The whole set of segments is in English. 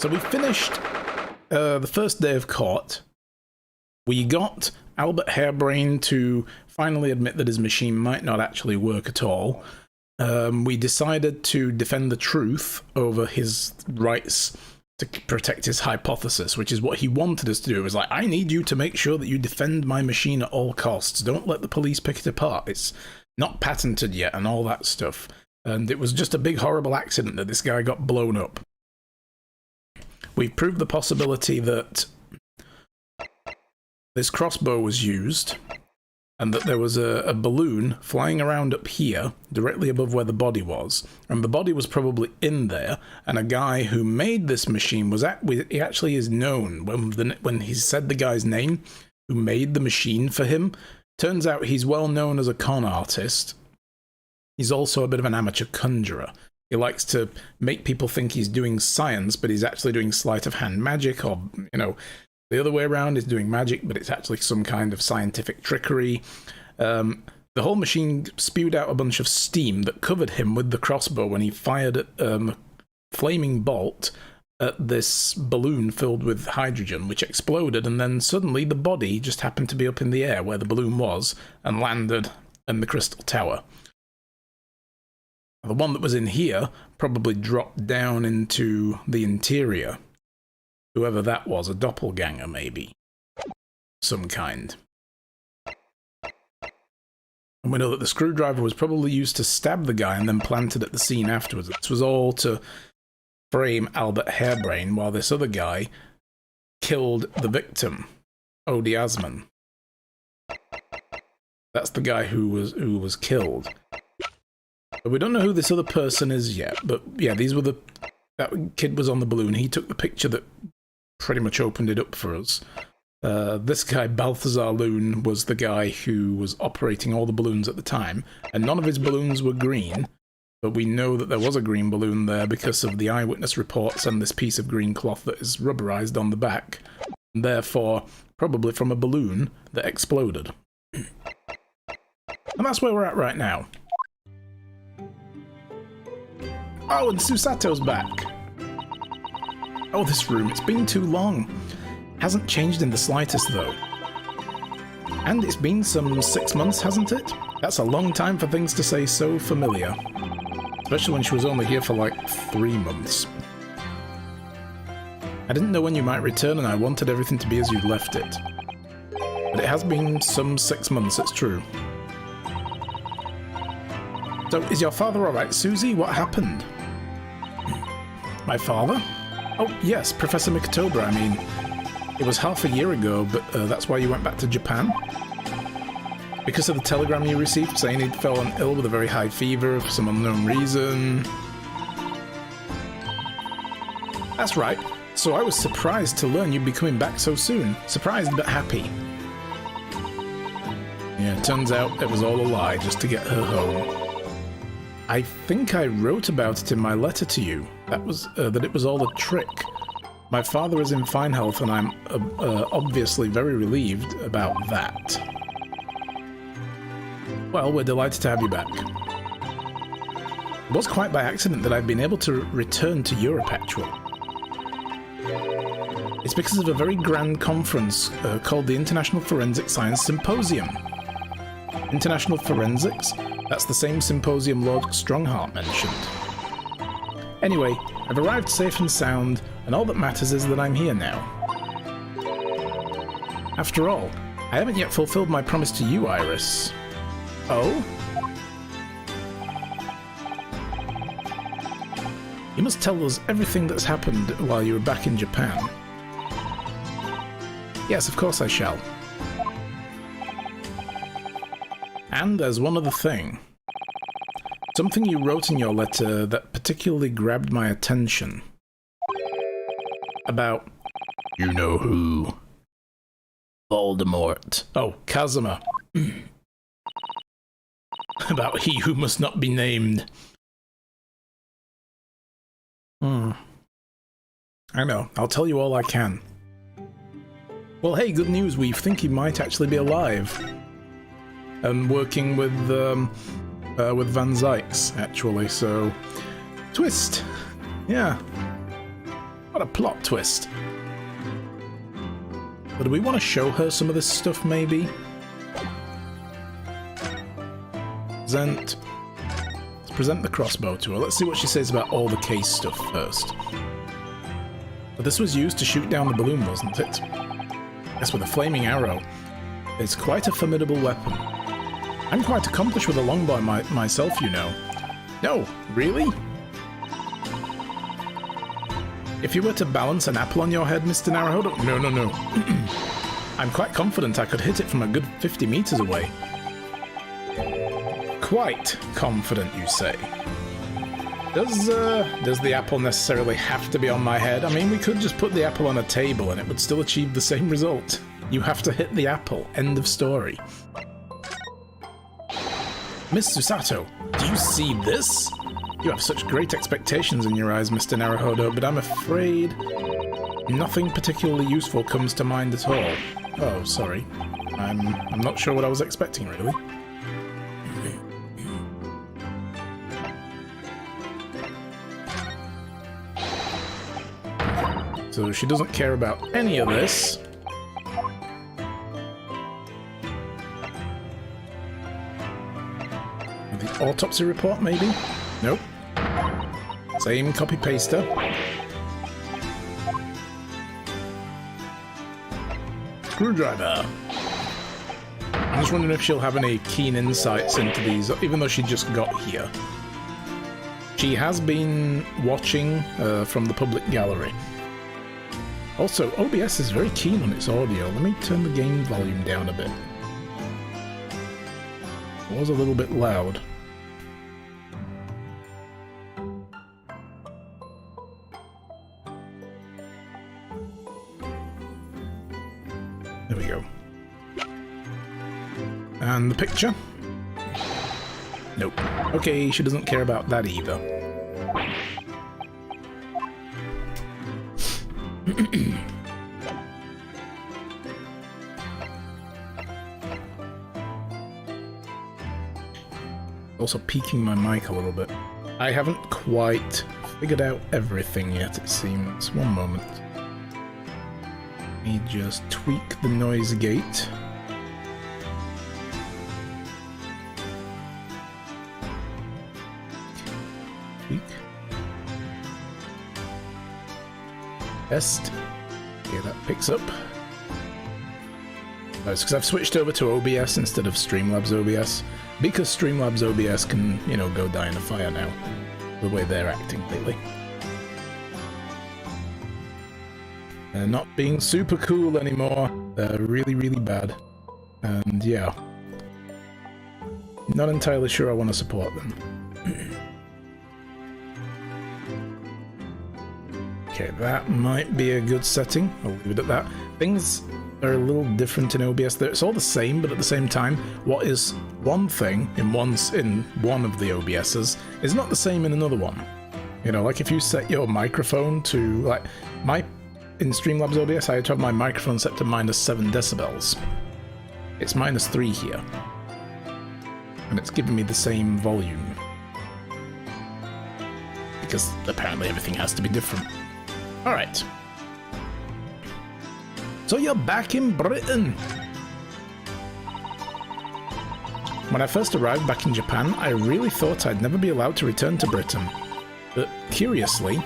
So we finished the first day of court. We got Albert Harebrain to finally admit that his machine might not actually work at all. We decided to defend the truth over his rights to protect his hypothesis, which is what he wanted us to do. It was like, I need you to make sure that you defend my machine at all costs. Don't let the police pick it apart. It's not patented yet and all that stuff. And it was just a big horrible accident that this guy got blown up. We proved the possibility that this crossbow was used, and that there was a balloon flying around up here, directly above where the body was, and the body was probably in there, and a guy who made this machine was he actually is known. When he said the guy's name, who made the machine for him, turns out he's well known as a con artist. He's also a bit of an amateur conjurer. He likes to make people think he's doing science, but he's actually doing sleight of hand magic, or, you know, the other way around is doing magic, but it's actually some kind of scientific trickery. The whole machine spewed out a bunch of steam that covered him with the crossbow when he fired a flaming bolt at this balloon filled with hydrogen, which exploded, and then suddenly the body just happened to be up in the air where the balloon was and landed in the Crystal Tower. The one that was in here probably dropped down into the interior. Whoever that was, a doppelganger maybe. Some kind. And we know that the screwdriver was probably used to stab the guy and then planted at the scene afterwards. This was all to frame Albert Harebrain, while this other guy killed the victim, Odie Asman. That's the guy who was killed. But we don't know who this other person is yet, but yeah, that kid was on the balloon. He took the picture that pretty much opened it up for us. This guy, Balthazar Loon, was the guy who was operating all the balloons at the time, and none of his balloons were green, but we know that there was a green balloon there because of the eyewitness reports and this piece of green cloth that is rubberized on the back, and therefore probably from a balloon that exploded. And that's where we're at right now. Oh, and Susato's back! Oh, this room, it's been too long. Hasn't changed in the slightest, though. And it's been some 6 months, hasn't it? That's a long time for things to say so familiar. Especially when she was only here for like 3 months. I didn't know when you might return, and I wanted everything to be as you'd left it. But it has been some 6 months, it's true. So, is your father alright, Susie? What happened? My father? Oh, yes, Professor Miktober, I mean. It was half a year ago, but that's why you went back to Japan? Because of the telegram you received saying he'd fallen ill with a very high fever for some unknown reason? That's right. So I was surprised to learn you'd be coming back so soon. Surprised but happy. Yeah, it turns out it was all a lie just to get her home. I think I wrote about it in my letter to you. That was that it was all a trick. My father is in fine health, and I'm obviously very relieved about that. Well, we're delighted to have you back. It was quite by accident that I've been able to return to Europe, actually. It's because of a very grand conference called the International Forensic Science Symposium. International Forensics? That's the same symposium Lord Strongheart mentioned. Anyway, I've arrived safe and sound, and all that matters is that I'm here now. After all, I haven't yet fulfilled my promise to you, Iris. Oh? You must tell us everything that's happened while you were back in Japan. Yes, of course I shall. And there's one other thing. Something you wrote in your letter that particularly grabbed my attention. About... you know who? Voldemort. Oh, Kazuma. About he who must not be named. I know, I'll tell you all I can. Well, hey, good news, we think he might actually be alive. And working with Van Zykes, actually, so... Twist! Yeah. What a plot twist. But do we want to show her some of this stuff, maybe? Present. Let's present the crossbow to her. Let's see what she says about all the case stuff first. But this was used to shoot down the balloon, wasn't it? Yes, with a flaming arrow. It's quite a formidable weapon. I'm quite accomplished with a longbow myself, you know. No, really? If you were to balance an apple on your head, Mr. Naruhodo... No. I'm quite confident I could hit it from a good 50 meters away. Quite confident, you say? Does the apple necessarily have to be on my head? I mean, we could just put the apple on a table and it would still achieve the same result. You have to hit the apple. End of story. Miss Susato, do you see this? You have such great expectations in your eyes, Mr. Naruhodo, but I'm afraid nothing particularly useful comes to mind at all. Oh, sorry. I'm not sure what I was expecting, really. So she doesn't care about any of this. The autopsy report, maybe? Nope. Same copy-paster. Screwdriver. I'm just wondering if she'll have any keen insights into these, even though she just got here. She has been watching from the public gallery. Also, OBS is very keen on its audio. Let me turn the game volume down a bit. It was a little bit loud. There we go. And the picture? Nope. Okay, she doesn't care about that either. Also peaking my mic a little bit. I haven't quite figured out everything yet, it seems. One moment. Let me just tweak the noise gate. Tweak. Test. Okay, that picks up. Oh, it's because I've switched over to OBS instead of Streamlabs OBS. Because Streamlabs OBS can, you know, go die in a fire now. The way they're acting lately. They're not being super cool anymore. They're really, really bad. And yeah. Not entirely sure I want to support them. Okay, that might be a good setting. I'll leave it at that. Things are a little different in OBS. It's all the same, but at the same time, what is one thing in one of the OBSs is not the same in another one. You know, like if you set your microphone to, like, in Streamlabs OBS, I had to have my microphone set to -7 decibels. It's -3 here. And it's giving me the same volume. Because apparently everything has to be different. Alright. So you're back in Britain! When I first arrived back in Japan, I really thought I'd never be allowed to return to Britain. But curiously,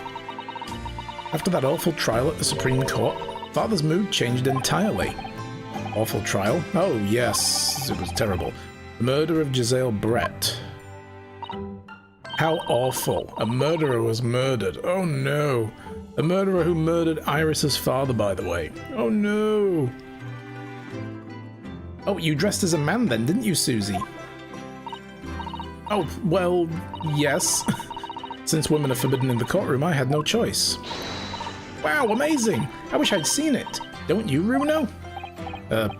after that awful trial at the Supreme Court, Father's mood changed entirely. Awful trial? Oh yes, it was terrible. The murder of Giselle Brett. How awful. A murderer was murdered. Oh no. A murderer who murdered Iris's father, by the way. Oh no. Oh, you dressed as a man then, didn't you, Susie? Oh, well, yes. Since women are forbidden in the courtroom, I had no choice. Wow, amazing! I wish I'd seen it. Don't you, Runo?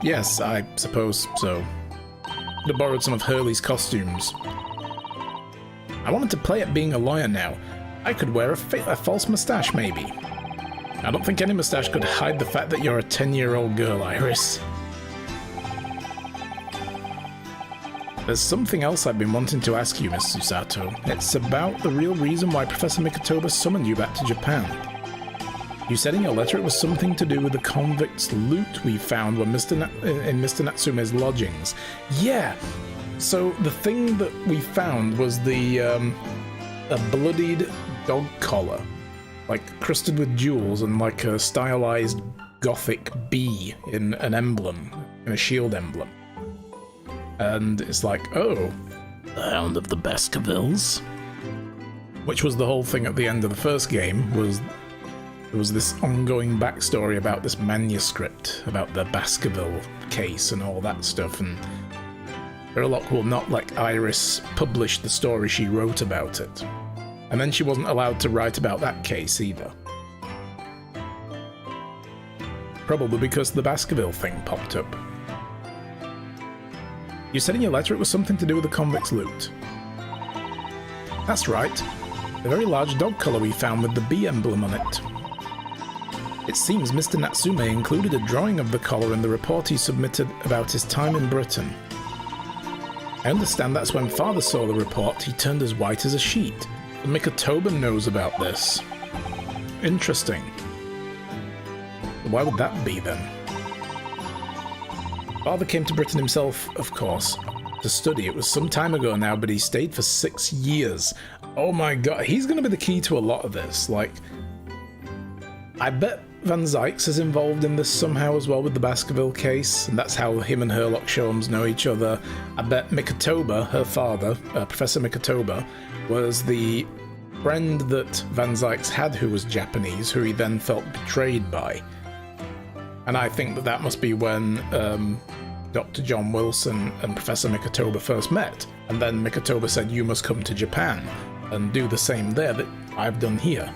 Yes, I suppose so. Could have borrowed some of Hurley's costumes. I wanted to play at being a lawyer now. I could wear a false moustache, maybe. I don't think any moustache could hide the fact that you're a 10-year-old girl, Iris. There's something else I've been wanting to ask you, Miss Susato. It's about the real reason why Professor Mikotoba summoned you back to Japan. You said in your letter it was something to do with the convict's loot we found when in Mr. Natsume's lodgings. Yeah, so the thing that we found was a bloodied dog collar, like crusted with jewels and like a stylized gothic bee in an emblem, in a shield emblem. And it's like, oh, the Hound of the Baskervilles? Which was the whole thing at the end of the first game, there was this ongoing backstory about this manuscript, about the Baskerville case and all that stuff, and Herlock will not let Iris publish the story she wrote about it. And then she wasn't allowed to write about that case either. Probably because the Baskerville thing popped up. You said in your letter it was something to do with the convict's loot. That's right. The very large dog collar we found with the bee emblem on it. It seems Mr. Natsume included a drawing of the collar in the report he submitted about his time in Britain. I understand that's when Father saw the report, he turned as white as a sheet. And Mikotoba knows about this. Interesting. Why would that be then? Father came to Britain himself, of course, to study. It was some time ago now, but he stayed for 6 years. Oh my god, he's going to be the key to a lot of this. Like, I bet Van Zykes is involved in this somehow as well with the Baskerville case, and that's how him and Herlock Sholmes know each other. I bet Mikotoba, her father, Professor Mikotoba, was the friend that Van Zykes had who was Japanese, who he then felt betrayed by. And I think that must be when Dr. John Wilson and Professor Mikotoba first met, and then Mikotoba said, you must come to Japan and do the same there that I've done here.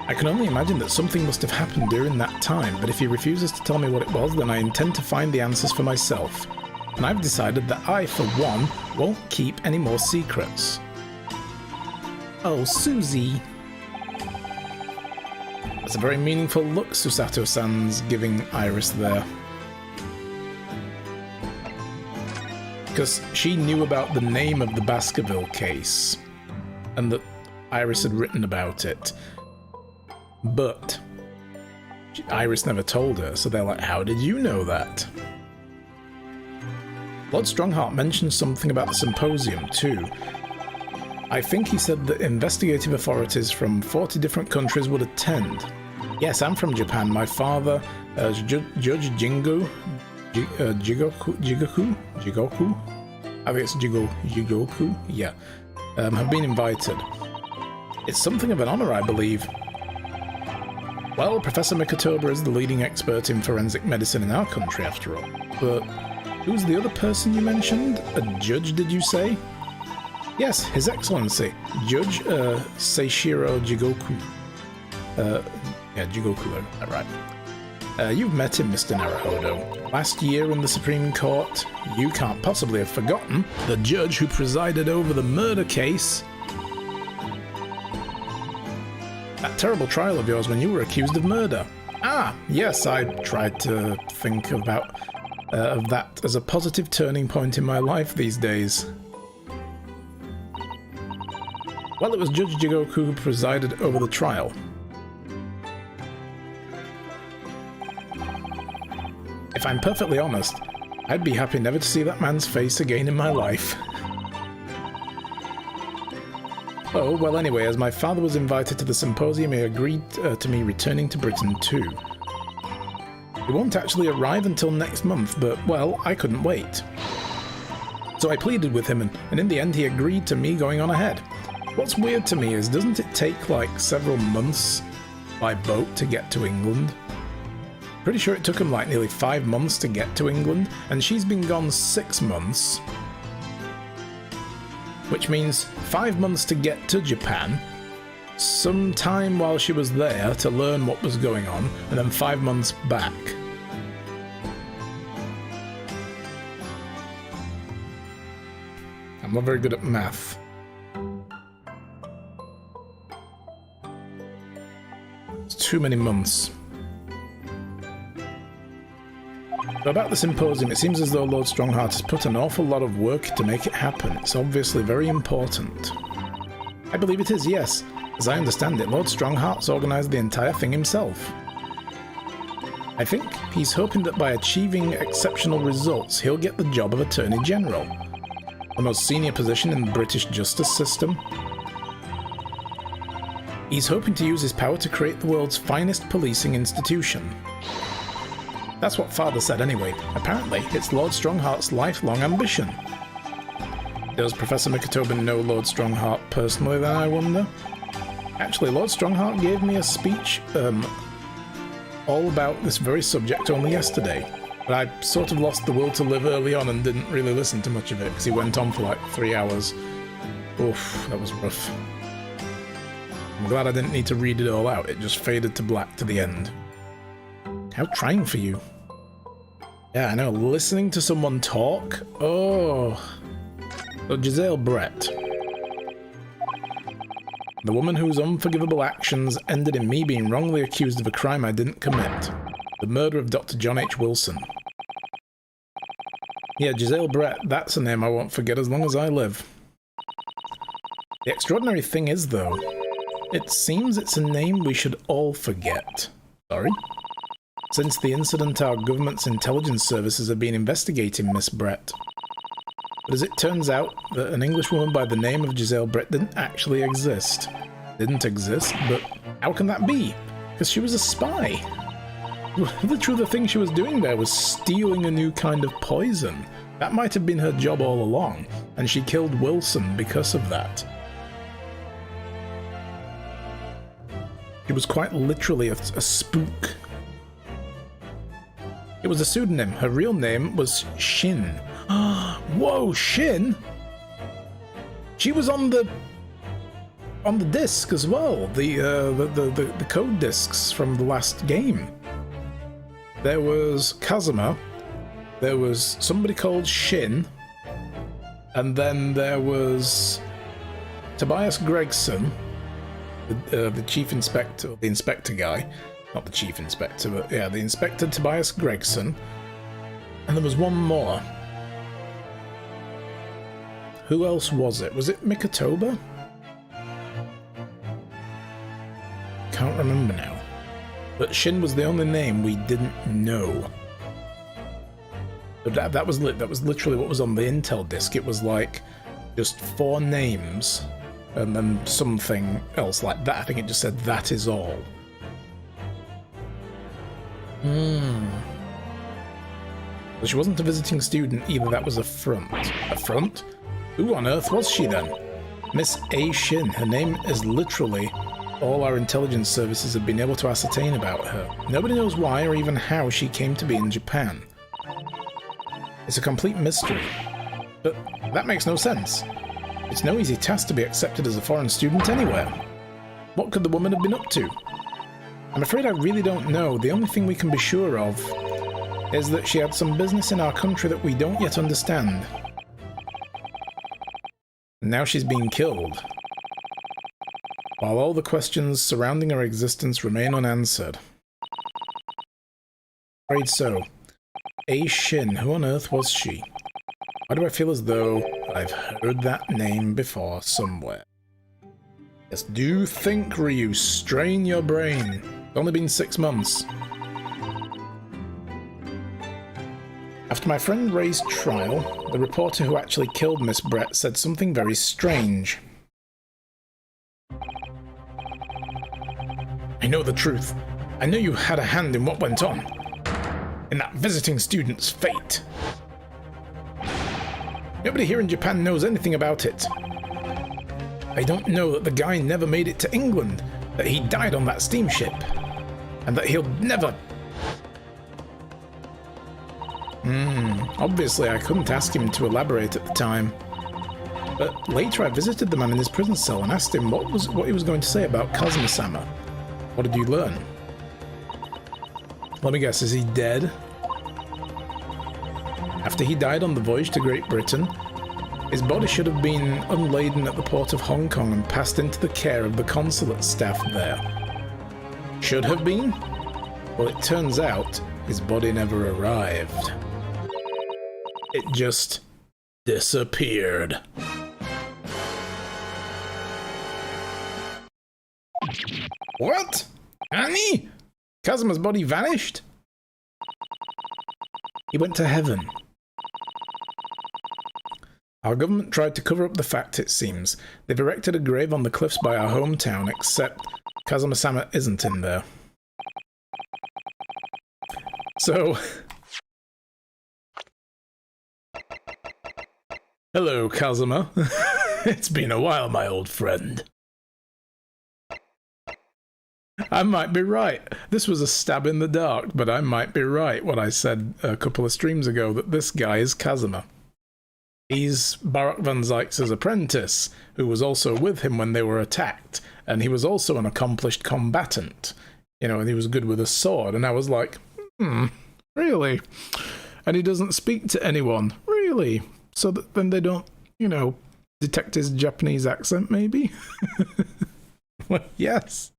I can only imagine that something must have happened during that time, but if he refuses to tell me what it was, then I intend to find the answers for myself. And I've decided that I, for one, won't keep any more secrets. Oh, Susie. That's a very meaningful look Susato-san's giving Iris there. Because she knew about the name of the Baskerville case, and that Iris had written about it. But Iris never told her, so they're like, how did you know that? Lord Strongheart mentioned something about the symposium too. I think he said that investigative authorities from 40 different countries would attend. Yes, I'm from Japan. My father, Judge Jigoku? I think it's Jigoku? Yeah. Have been invited. It's something of an honor, I believe. Well, Professor Mikotoba is the leading expert in forensic medicine in our country, after all. But who's the other person you mentioned? A judge, did you say? Yes, His Excellency, Judge Seishiro Jigoku. Yeah, Jigoku, right. You've met him, Mr. Naruhodo. Last year in the Supreme Court, you can't possibly have forgotten the judge who presided over the murder case. That terrible trial of yours when you were accused of murder. Ah, yes, I tried to think about of that as a positive turning point in my life these days. Well, it was Judge Jigoku who presided over the trial. If I'm perfectly honest, I'd be happy never to see that man's face again in my life. Oh, well anyway, as my father was invited to the symposium, he agreed to me returning to Britain too. He won't actually arrive until next month, but, well, I couldn't wait. So I pleaded with him, and in the end he agreed to me going on ahead. What's weird to me is, doesn't it take like several months by boat to get to England? Pretty sure it took him like nearly 5 months to get to England, and she's been gone 6 months. Which means 5 months to get to Japan, some time while she was there to learn what was going on, and then 5 months back. I'm not very good at math. It's too many months. So about the symposium, it seems as though Lord Strongheart has put an awful lot of work to make it happen. It's obviously very important. I believe it is, yes. As I understand it, Lord Strongheart's organised the entire thing himself. I think he's hoping that by achieving exceptional results, he'll get the job of Attorney General, the most senior position in the British justice system. He's hoping to use his power to create the world's finest policing institution. That's what Father said anyway. Apparently, it's Lord Strongheart's lifelong ambition. Does Professor Mikitobin know Lord Strongheart personally then, I wonder? Actually, Lord Strongheart gave me a speech all about this very subject only yesterday, but I sort of lost the will to live early on and didn't really listen to much of it because he went on for like 3 hours. Oof, that was rough. I'm glad I didn't need to read it all out, it just faded to black to the end. How trying for you. Yeah, I know, listening to someone talk? Oh. So Giselle Brett. The woman whose unforgivable actions ended in me being wrongly accused of a crime I didn't commit. The murder of Dr. John H. Wilson. Yeah, Giselle Brett, that's a name I won't forget as long as I live. The extraordinary thing is, though, it seems it's a name we should all forget. Sorry? Since the incident, our government's intelligence services have been investigating Miss Brett. But as it turns out, that an Englishwoman by the name of Giselle Brett didn't actually exist. Didn't exist, but how can that be? Because she was a spy. The truth thing she was doing there was stealing a new kind of poison. That might have been her job all along, and she killed Wilson because of that. She was quite literally a spook. It was a pseudonym. Her real name was Shin. Whoa, Shin? She was on the disc as well. The code discs from the last game. There was Kazuma. There was somebody called Shin. And then there was Tobias Gregson, the chief inspector, the inspector guy. Not the chief inspector, but yeah, the inspector Tobias Gregson. And there was one more. Who else was it? Was it Mikitoba? Can't remember now. But Shin was the only name we didn't know. But that was literally what was on the intel disk. It was like just 4 names and then something else like that. I think it just said that is all. But she wasn't a visiting student either, that was a front. A front? Who on earth was she then? Miss A. Shin. Her name is literally all our intelligence services have been able to ascertain about her. Nobody knows why or even how she came to be in Japan. It's a complete mystery. But that makes no sense. It's no easy task to be accepted as a foreign student anywhere. What could the woman have been up to? I'm afraid I really don't know. The only thing we can be sure of is that she had some business in our country that we don't yet understand. And now she's being killed. While all the questions surrounding her existence remain unanswered. Afraid so. A. Shin, who on earth was she? Why do I feel as though I've heard that name before somewhere? Yes, do think, Ryu. Strain your brain. It's only been 6 months. After my friend Ray's trial, the reporter who actually killed Miss Brett said something very strange. I know the truth. I know you had a hand in what went on. In that visiting student's fate. Nobody here in Japan knows anything about it. I don't know that the guy never made it to England, that he died on that steamship, and that he'll never... Obviously I couldn't ask him to elaborate at the time. But later I visited the man in his prison cell and asked him what he was going to say about Kazuma-sama. What did you learn? Let me guess, is he dead? After he died on the voyage to Great Britain, his body should have been unladen at the port of Hong Kong and passed into the care of the consulate staff there. Should have been? Well, it turns out his body never arrived. It just disappeared. What? Annie? Kazuma's body vanished? He went to heaven. Our government tried to cover up the fact, it seems. They've erected a grave on the cliffs by our hometown, except Kazuma-sama isn't in there. So... Hello, Kazuma. It's been a while, my old friend. I might be right. This was a stab in the dark, but I might be right when I said a couple of streams ago that this guy is Kazuma. He's Barak van Zyk's apprentice, who was also with him when they were attacked, and he was also an accomplished combatant. You know, and he was good with a sword, and I was like, really? And he doesn't speak to anyone, really? So that then they don't, you know, detect his Japanese accent, maybe? Well, yes.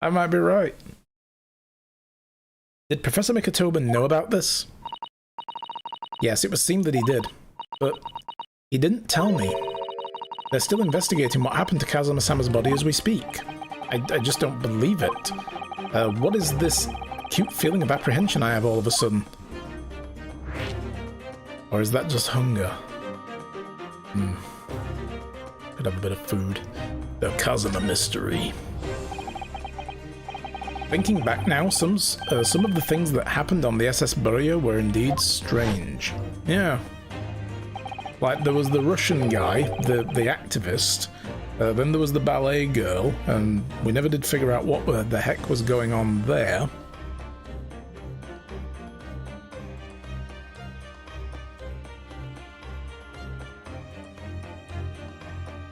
I might be right. Did Professor Mikotoba know about this? Yes, it would seem that he did. But he didn't tell me. They're still investigating what happened to Kazuma-sama's body as we speak. I just don't believe it. What is this acute feeling of apprehension I have all of a sudden? Or is that just hunger? Could have a bit of food. The Kazuma mystery. Thinking back now, some of the things that happened on the SS Burya were indeed strange. Yeah. Like, there was the Russian guy, the activist, then there was the ballet girl, and we never did figure out what the heck was going on there.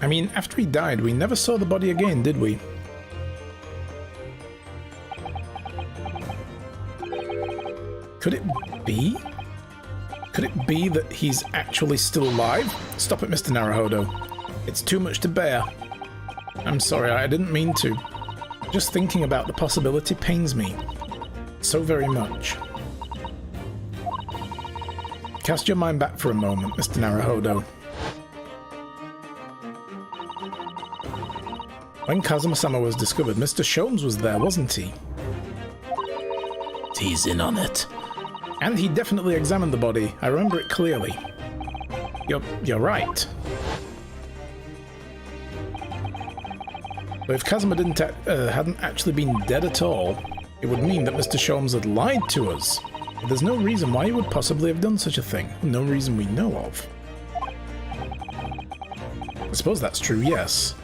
I mean, after he died, we never saw the body again, did we? Could it be? Could it be that he's actually still alive? Stop it, Mr. Naruhodo. It's too much to bear. I'm sorry, I didn't mean to. Just thinking about the possibility pains me. So very much. Cast your mind back for a moment, Mr. Naruhodo. When Kazuma-sama was discovered, Mr. Sholmes was there, wasn't he? He's in on it. And he definitely examined the body. I remember it clearly. You're right. But if Kazuma hadn't actually been dead at all, it would mean that Mr. Sholmes had lied to us. But there's no reason why he would possibly have done such a thing. No reason we know of. I suppose that's true, yes.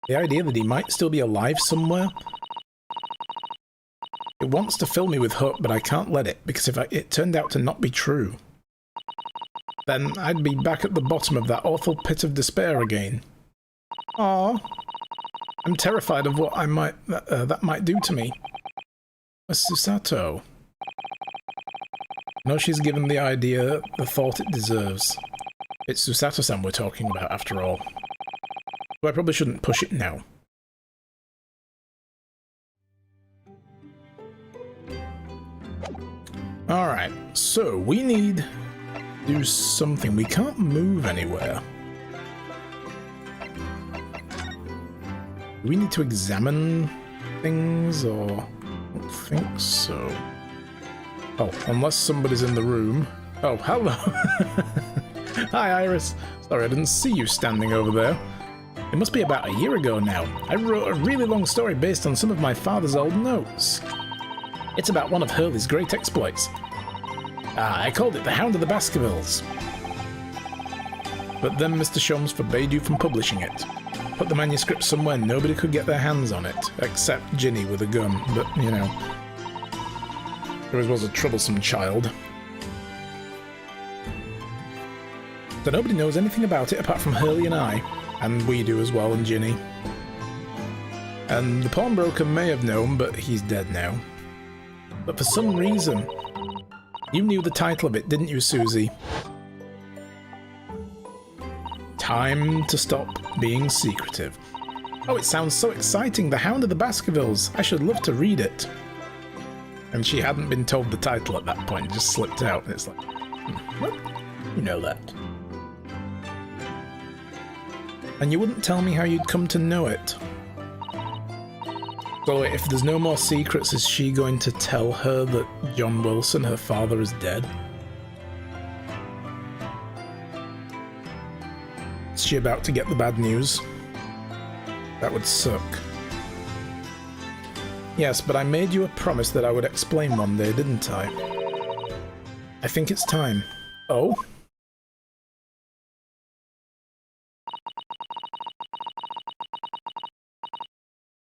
The idea that he might still be alive somewhere. It wants to fill me with hope, but I can't let it, because if it turned out to not be true, then I'd be back at the bottom of that awful pit of despair again. Aww. I'm terrified of what that might do to me. Susato. No, she's given the idea the thought it deserves. It's Susato-san we're talking about, after all. So I probably shouldn't push it now. Alright, so we need to do something. We can't move anywhere. Do we need to examine things, or... I don't think so. Oh, unless somebody's in the room. Oh, hello! Hi, Iris. Sorry, I didn't see you standing over there. It must be about a year ago now. I wrote a really long story based on some of my father's old notes. It's about one of Hurley's great exploits. I called it The Hound of the Baskervilles. But then Mr. Sholmes forbade you from publishing it. Put the manuscript somewhere nobody could get their hands on it, except Ginny with a gun, but, you know. He always was a troublesome child. So nobody knows anything about it apart from Hurley and I. And we do as well, and Ginny. And the pawnbroker may have known, but he's dead now. But for some reason, you knew the title of it, didn't you, Susie? Time to stop being secretive. Oh, it sounds so exciting, The Hound of the Baskervilles. I should love to read it. And she hadn't been told the title at that point, it just slipped out, and it's like, what? You know that. And you wouldn't tell me how you'd come to know it. So if there's no more secrets, is she going to tell her that John Wilson, her father, is dead? Is she about to get the bad news? That would suck. Yes, but I made you a promise that I would explain one day, didn't I? I think it's time. Oh?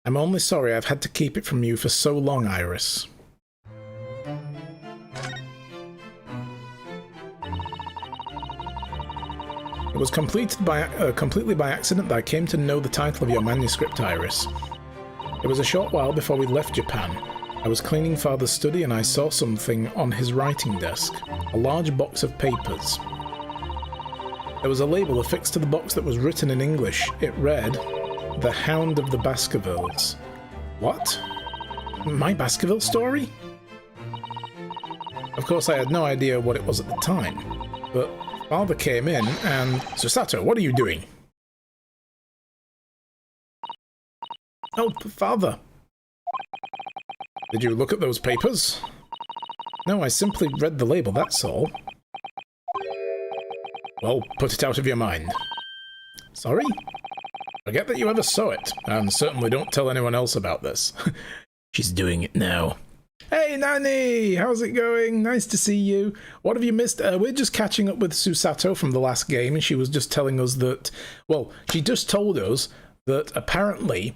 I'm only sorry I've had to keep it from you for so long, Iris. It was completely by accident that I came to know the title of your manuscript, Iris. It was a short while before we left Japan. I was cleaning Father's study and I saw something on his writing desk. A large box of papers. There was a label affixed to the box that was written in English. It read, "The Hound of the Baskervilles." What? My Baskerville story? Of course, I had no idea what it was at the time, but Father came in and... Susato, what are you doing? Oh, Father. Did you look at those papers? No, I simply read the label, that's all. Well, put it out of your mind. Sorry? Forget that you ever saw it, and certainly don't tell anyone else about this. She's doing it now. Hey, Nanny! How's it going? Nice to see you. What have you missed? We're just catching up with Susato from the last game, and she was just telling us that... Well, she just told us that apparently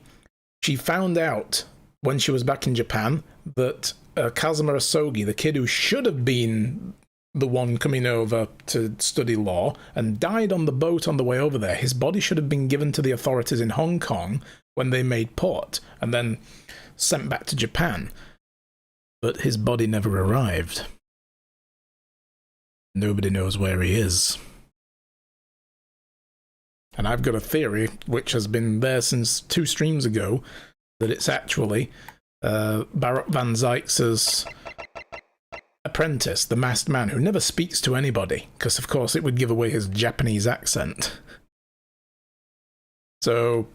she found out when she was back in Japan that Kazuma Asogi, the kid who should have been the one coming over to study law and died on the boat on the way over there. His body should have been given to the authorities in Hong Kong when they made port and then sent back to Japan. But his body never arrived. Nobody knows where he is. And I've got a theory, which has been there since 2 streams ago, that it's actually Baruch van Zyk's apprentice, the masked man, who never speaks to anybody, because of course it would give away his Japanese accent. So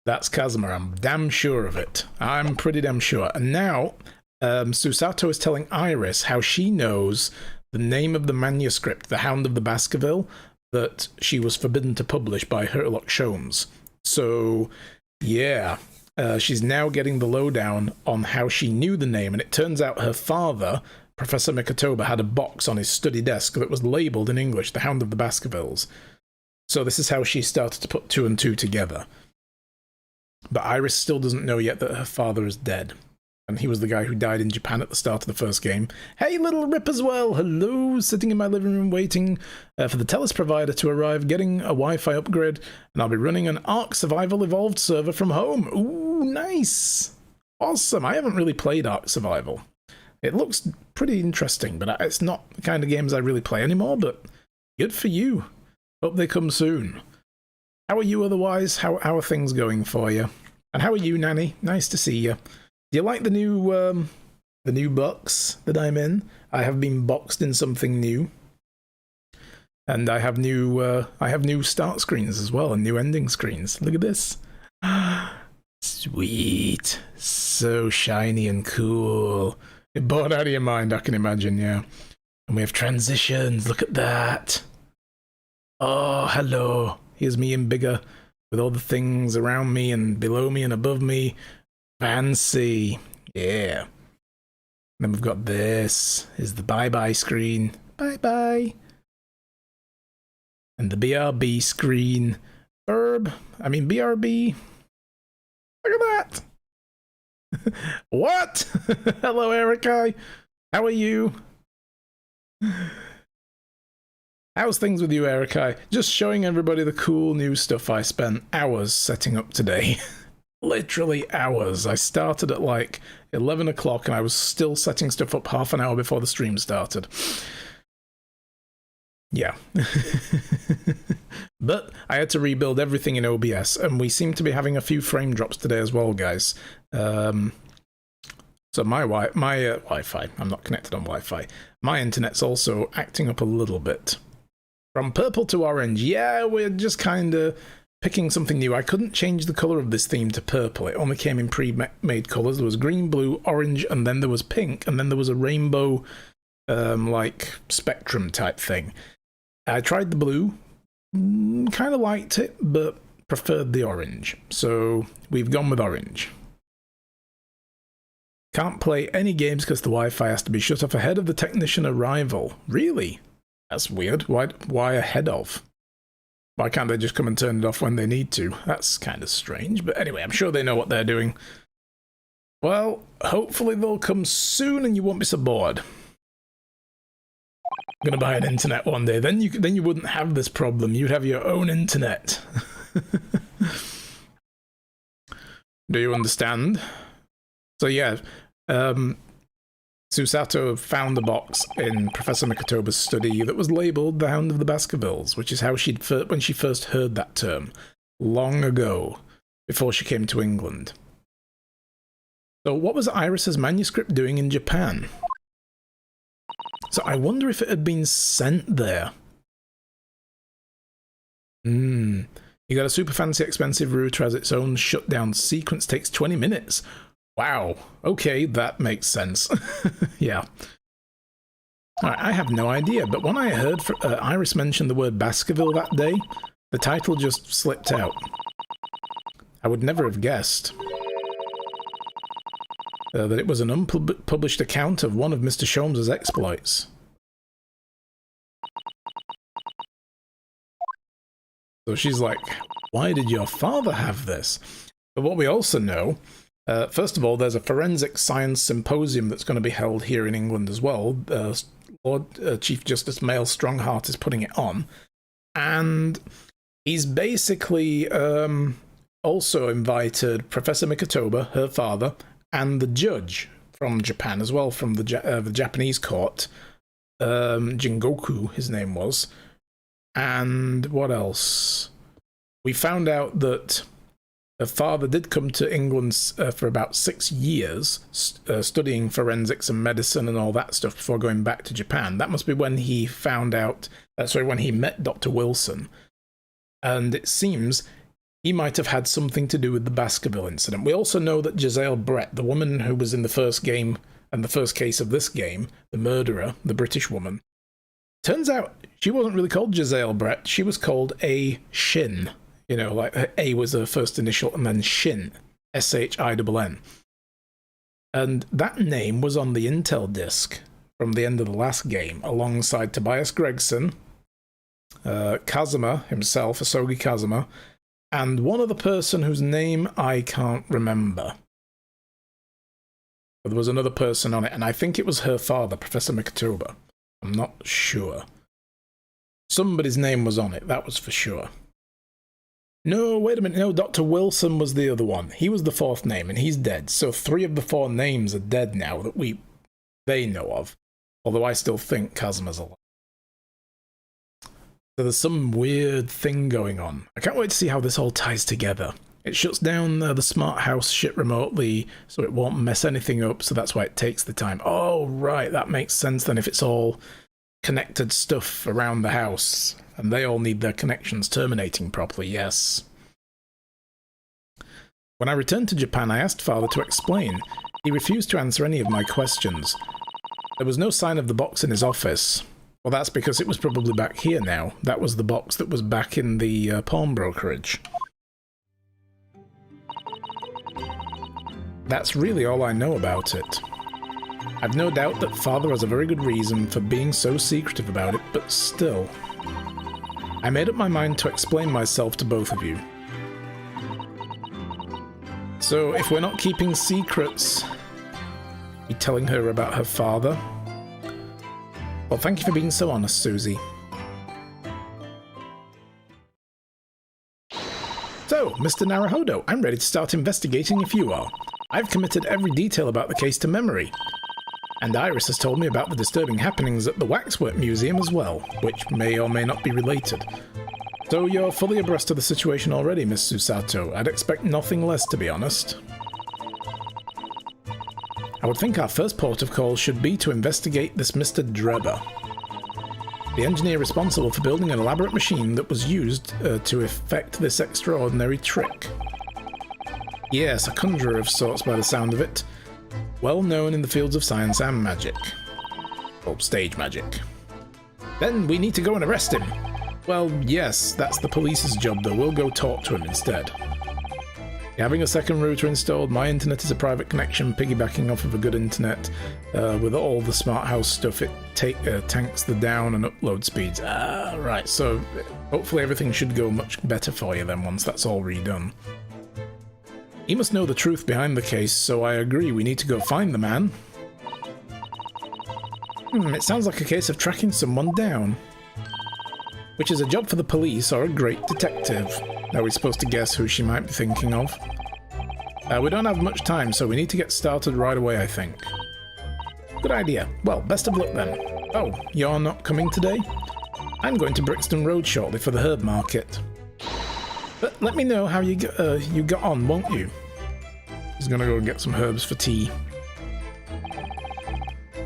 that's Kazuma, I'm damn sure of it. I'm pretty damn sure. And now Susato is telling Iris how she knows the name of the manuscript, The Hound of the Baskerville, that she was forbidden to publish by Herlock Sholmes. So, yeah. She's now getting the lowdown on how she knew the name, and it turns out her father, Professor Mikotoba, had a box on his study desk that was labelled in English, The Hound of the Baskervilles. So this is how she started to put 2 and 2 together. But Iris still doesn't know yet that her father is dead. And he was the guy who died in Japan at the start of the first game. Hey, little Rip as well! Hello! Sitting in my living room waiting for the Telus provider to arrive, getting a Wi-Fi upgrade, and I'll be running an Ark Survival Evolved server from home. Ooh, nice! Awesome! I haven't really played Ark Survival. It looks pretty interesting, but it's not the kind of games I really play anymore, but good for you. Hope they come soon. How are you otherwise? How are things going for you? And how are you, Nanny? Nice to see you. Do you like the new box that I'm in? I have been boxed in something new, and I have new start screens as well and new ending screens. Look at this, sweet, so shiny and cool. It bored out of your mind, I can imagine. Yeah, and we have transitions. Look at that. Oh, hello. Here's me in bigger with all the things around me and below me and above me. Fancy. Yeah. Then we've got this. Is the bye-bye screen. Bye-bye. And the BRB screen. BRB. Look at that. What? Hello, Erica. How are you? How's things with you, Erica? Just showing everybody the cool new stuff I spent hours setting up today. Literally hours. I started at like 11 o'clock and I was still setting stuff up half an hour before the stream started. Yeah. But I had to rebuild everything in OBS, and we seem to be having a few frame drops today as well, guys. So my Wi-Fi, I'm not connected on Wi-Fi. My internet's also acting up a little bit. From purple to orange. Yeah, we're just kind of picking something new. I couldn't change the colour of this theme to purple. It only came in pre-made colours. There was green, blue, orange, and then there was pink, and then there was a rainbow, like, spectrum type thing. I tried the blue, kind of liked it, but preferred the orange. So we've gone with orange. Can't play any games because the Wi-Fi has to be shut off ahead of the technician arrival. Really? That's weird. Why ahead of? Why can't they just come and turn it off when they need to? That's kind of strange, but anyway, I'm sure they know what they're doing. Well, hopefully they'll come soon and you won't be so bored. I'm gonna buy an internet one day, then you wouldn't have this problem. You'd have your own internet. Do you understand? So yeah, Susato found a box in Professor Mikotoba's study that was labelled The Hound of the Baskervilles, which is how when she first heard that term, long ago, before she came to England. So what was Iris's manuscript doing in Japan? So I wonder if it had been sent there. You got a super fancy expensive router, has its own shutdown sequence, takes 20 minutes. Wow, okay, that makes sense. Yeah. Alright, I have no idea, but when I heard Iris mention the word Baskerville that day, the title just slipped out. I would never have guessed that it was an unpublished account of one of Mr. Sholmes' exploits. So she's like, why did your father have this? But what we also know, first of all, there's a forensic science symposium that's going to be held here in England as well. Lord Chief Justice Mail Strongheart is putting it on. And he's basically also invited Professor Mikotoba, her father, and the judge from Japan as well, from the Japanese court. Jingoku, his name was. And what else? We found out that her father did come to England for about 6 years, studying forensics and medicine and all that stuff before going back to Japan. That must be when he found out, when he met Dr. Wilson. And it seems he might have had something to do with the Baskerville incident. We also know that Giselle Brett, the woman who was in the first game and the first case of this game, the murderer, the British woman, turns out she wasn't really called Giselle Brett, she was called A. Shin. You know, like A was her first initial and then Shin, S-H-I-N-N. And that name was on the intel disk from the end of the last game, alongside Tobias Gregson, Kazuma himself, Asogi Kazuma, and one other person whose name I can't remember. But there was another person on it, and I think it was her father, Professor Mikotoba. I'm not sure. Somebody's name was on it, that was for sure. No, wait a minute, no, Dr. Wilson was the other one. He was the fourth name, and he's dead. So 3 of the 4 names are dead now that they know of. Although I still think Kazuma's alive. So there's some weird thing going on. I can't wait to see how this all ties together. It shuts down the smart house shit remotely, so it won't mess anything up, so that's why it takes the time. Oh, right, that makes sense then if it's all connected stuff around the house, and they all need their connections terminating properly, yes. When I returned to Japan, I asked Father to explain. He refused to answer any of my questions. There was no sign of the box in his office. Well, that's because it was probably back here now. That was the box that was back in the pawn brokerage. That's really all I know about it. I've no doubt that Father has a very good reason for being so secretive about it, but still. I made up my mind to explain myself to both of you. So, if we're not keeping secrets, be telling her about her father? Well, thank you for being so honest, Susie. So, Mr. Naruhodo, I'm ready to start investigating if you are. I've committed every detail about the case to memory. And Iris has told me about the disturbing happenings at the Waxwork Museum as well, which may or may not be related. So you're fully abreast of the situation already, Miss Susato. I'd expect nothing less, to be honest. I would think our first port of call should be to investigate this Mr. Drebber. The engineer responsible for building an elaborate machine that was used to effect this extraordinary trick. Yes, a conjurer of sorts by the sound of it. Well known in the fields of science and magic. Or stage magic. Then we need to go and arrest him. Well, yes, that's the police's job though. We'll go talk to him instead. Having a second router installed, my internet is a private connection piggybacking off of a good internet. With all the smart house stuff, it tanks the down and upload speeds. Right, so hopefully everything should go much better for you then once that's all redone. He must know the truth behind the case, so I agree we need to go find the man. It sounds like a case of tracking someone down. Which is a job for the police or a great detective. Are we supposed to guess who she might be thinking of? We don't have much time, so we need to get started right away, I think. Good idea. Well, best of luck then. Oh, you're not coming today? I'm going to Brixton Road shortly for the herb market. But let me know how you got on, won't you? He's gonna go and get some herbs for tea.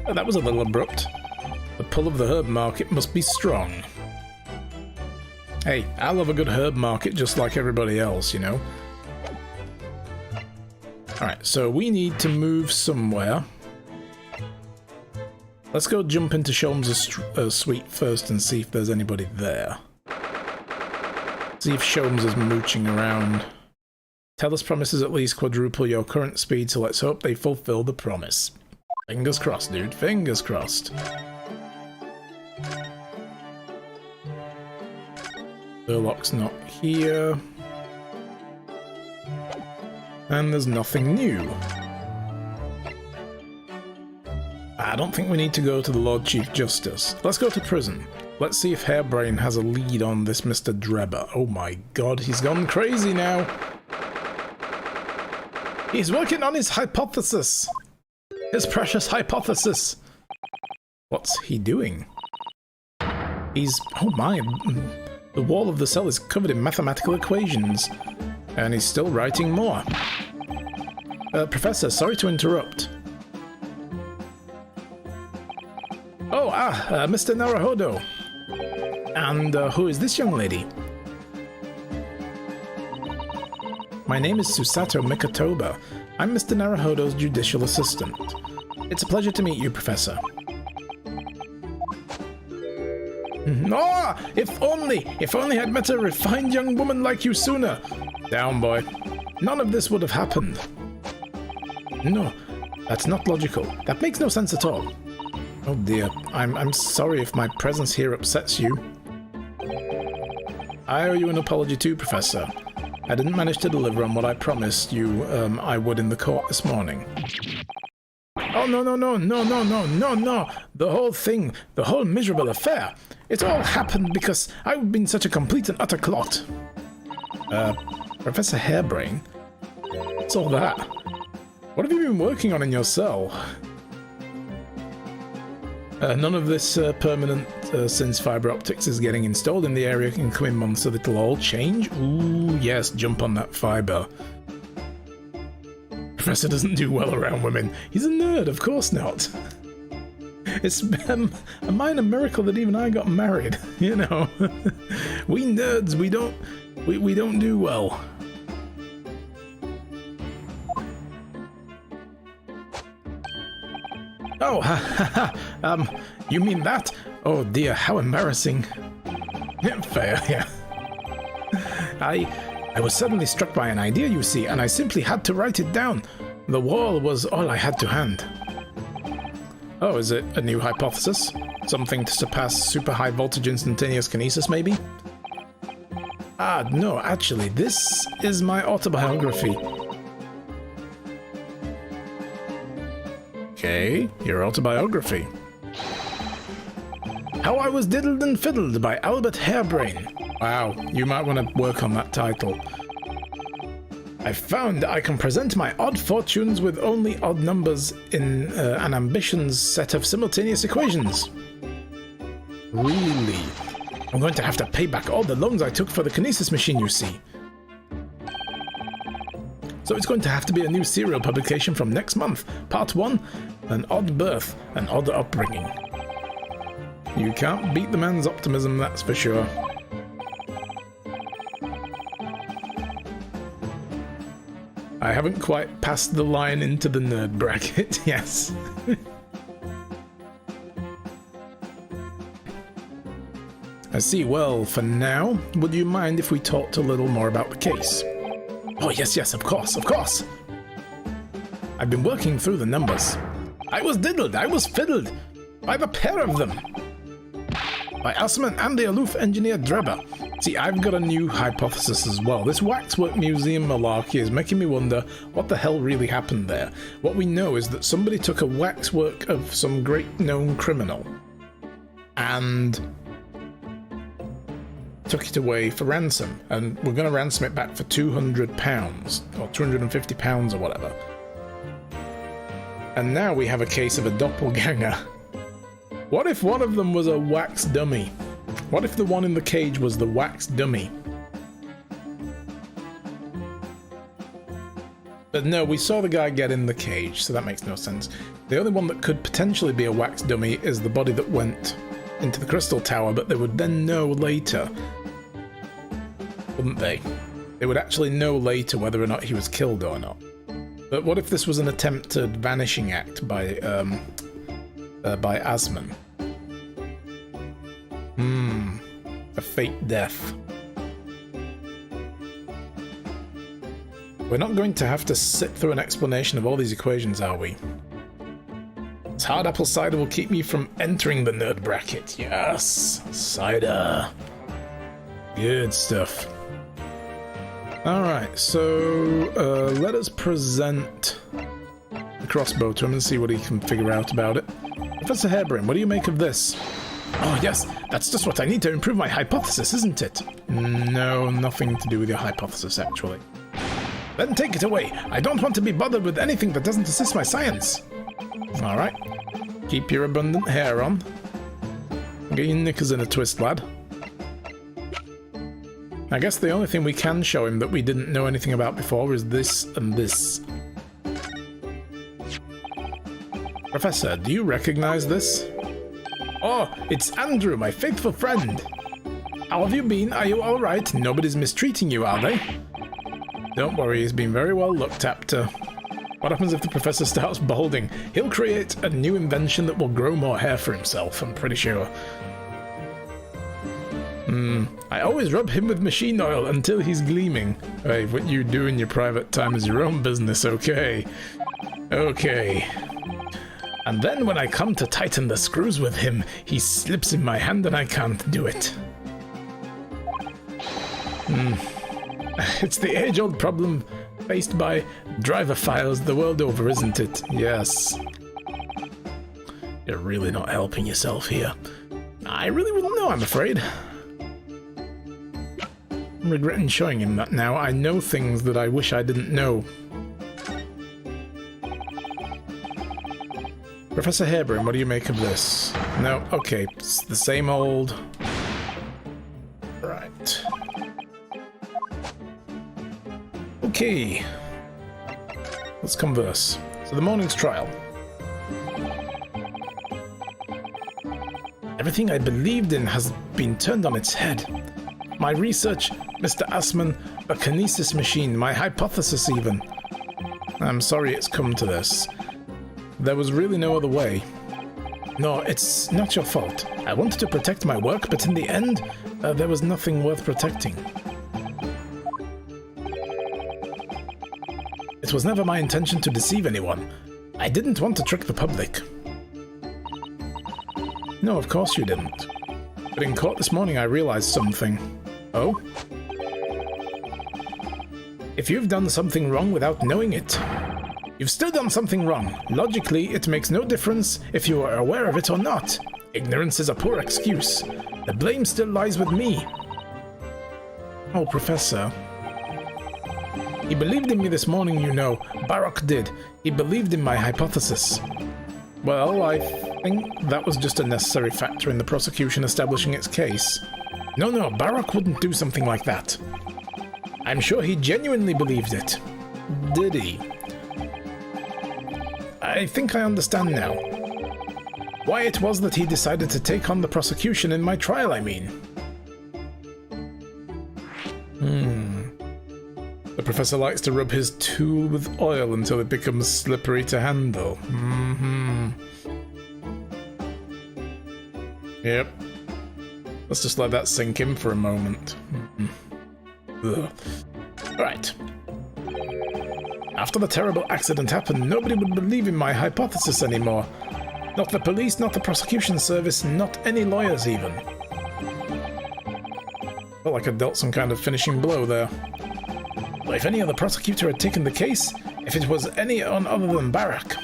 Oh, that was a little abrupt. The pull of the herb market must be strong. Hey, I love a good herb market just like everybody else, you know. Alright, so we need to move somewhere. Let's go jump into Sholmes' suite first and see if there's anybody there. See if Sholmes is mooching around. Tellus promises at least quadruple your current speed, so let's hope they fulfill the promise. Fingers crossed, dude. Fingers crossed. Burlock's not here. And there's nothing new. I don't think we need to go to the Lord Chief Justice. Let's go to prison. Let's see if Harebrained has a lead on this Mr. Drebber. Oh my god, he's gone crazy now. He's working on his hypothesis. His precious hypothesis. What's he doing? He's... oh my... the wall of the cell is covered in mathematical equations. And he's still writing more. Professor, sorry to interrupt. Oh, Mr. Naruhodo. And who is this young lady? My name is Susato Mikotoba. I'm Mr. Naruhodo's judicial assistant. It's a pleasure to meet you, Professor. Oh, if only I'd met a refined young woman like you sooner. Down, boy. None of this would have happened. No, that's not logical. That makes no sense at all. Oh dear, I'm sorry if my presence here upsets you. I owe you an apology too, Professor. I didn't manage to deliver on what I promised you I would in the court this morning. Oh, no. The whole thing, the whole miserable affair. It all happened because I've been such a complete and utter clot. Professor Harebrained? What's all that? What have you been working on in your cell? None of this permanent since fiber optics is getting installed in the area in coming months, so it'll all change. Ooh, yes, jump on that fiber. Professor doesn't do well around women. He's a nerd, of course not. It's a minor miracle that even I got married, you know. We nerds, we don't do well. Oh, you mean that? Oh dear, how embarrassing. Fair, yeah. I was suddenly struck by an idea, you see, and I simply had to write it down. The wall was all I had to hand. Oh, is it a new hypothesis? Something to surpass super high voltage instantaneous kinesis, maybe? Ah, no, actually, this is my autobiography. Okay, your autobiography. How I Was Diddled and Fiddled by Albert Harebrained. Wow, you might want to work on that title. I found I can present my odd fortunes with only odd numbers in an ambitions set of simultaneous equations. Really? I'm going to have to pay back all the loans I took for the kinesis machine, you see. So it's going to have to be a new serial publication from next month. Part 1, An Odd Birth, An Odd Upbringing. You can't beat the man's optimism, that's for sure. I haven't quite passed the line into the nerd bracket, yes. I see. Well, for now, would you mind if we talked a little more about the case? Oh, yes, of course. I've been working through the numbers. I was diddled, I was fiddled, by the pair of them. By Asman and the aloof engineer Drebber. See, I've got a new hypothesis as well. This waxwork museum malarkey is making me wonder what the hell really happened there. What we know is that somebody took a waxwork of some great known criminal and took it away for ransom, and we're going to ransom it back for £200 or £250 or whatever. And now we have a case of a doppelganger. What if one of them was a wax dummy? What if the one in the cage was the wax dummy? But no, we saw the guy get in the cage, so that makes no sense. The only one that could potentially be a wax dummy is the body that went into the Crystal Tower, but they would then know later, wouldn't they? They would actually know later whether or not he was killed or not. But what if this was an attempted vanishing act by Asman? A fake death. We're not going to have to sit through an explanation of all these equations, are we? This hard apple cider will keep me from entering the nerd bracket. Yes, cider. Good stuff. Alright, so let us present the crossbow to him and see what he can figure out about it. Professor Harebrine, what do you make of this? Oh yes, that's just what I need to improve my hypothesis, isn't it? No, nothing to do with your hypothesis, actually. Then take it away. I don't want to be bothered with anything that doesn't assist my science. Alright. Keep your abundant hair on. Get your knickers in a twist, lad. I guess the only thing we can show him that we didn't know anything about before is this and this. Professor, do you recognize this? Oh, it's Andrew, my faithful friend. How have you been? Are you alright? Nobody's mistreating you, are they? Don't worry, he's been very well looked after. What happens if the professor starts balding? He'll create a new invention that will grow more hair for himself, I'm pretty sure. I always rub him with machine oil until he's gleaming. Hey, what you do in your private time is your own business, okay? Okay. And then when I come to tighten the screws with him, he slips in my hand and I can't do it. It's the age-old problem faced by driver files the world over, isn't it? Yes. You're really not helping yourself here. I really wouldn't know, I'm afraid. I'm regretting showing him that now. I know things that I wish I didn't know. Professor Harebrine, what do you make of this? No, okay, it's the same old... Right. Okay. Let's converse. So the morning's trial. Everything I believed in has been turned on its head. My research, Mr. Asman, a kinesis machine, my hypothesis even. I'm sorry it's come to this. There was really no other way. No, it's not your fault. I wanted to protect my work, but in the end, there was nothing worth protecting. It was never my intention to deceive anyone. I didn't want to trick the public. No, of course you didn't. But in court this morning I realized something. Oh? If you've done something wrong without knowing it, you've still done something wrong. Logically, it makes no difference if you are aware of it or not. Ignorance is a poor excuse. The blame still lies with me. Oh, Professor. He believed in me this morning, you know. Barak did. He believed in my hypothesis. Well, I think that was just a necessary factor in the prosecution establishing its case. No, Barak wouldn't do something like that. I'm sure he genuinely believed it. Did he? I think I understand now. Why it was that he decided to take on the prosecution in my trial, I mean. The professor likes to rub his tool with oil until it becomes slippery to handle. Yep. Let's just let that sink in for a moment. Right. After the terrible accident happened, nobody would believe in my hypothesis anymore. Not the police, not the prosecution service, not any lawyers even. Felt like I dealt some kind of finishing blow there. But if any other prosecutor had taken the case, if it was anyone other than Barack,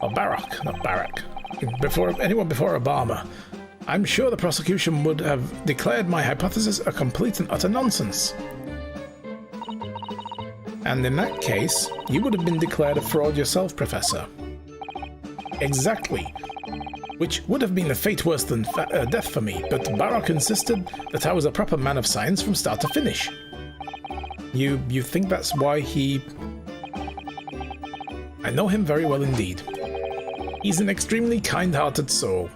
or Barack, not Barack, anyone before Obama, I'm sure the prosecution would have declared my hypothesis a complete and utter nonsense. And in that case, you would have been declared a fraud yourself, Professor. Exactly. Which would have been a fate worse than death for me, but Barack insisted that I was a proper man of science from start to finish. You think that's why he... I know him very well indeed. He's an extremely kind-hearted soul.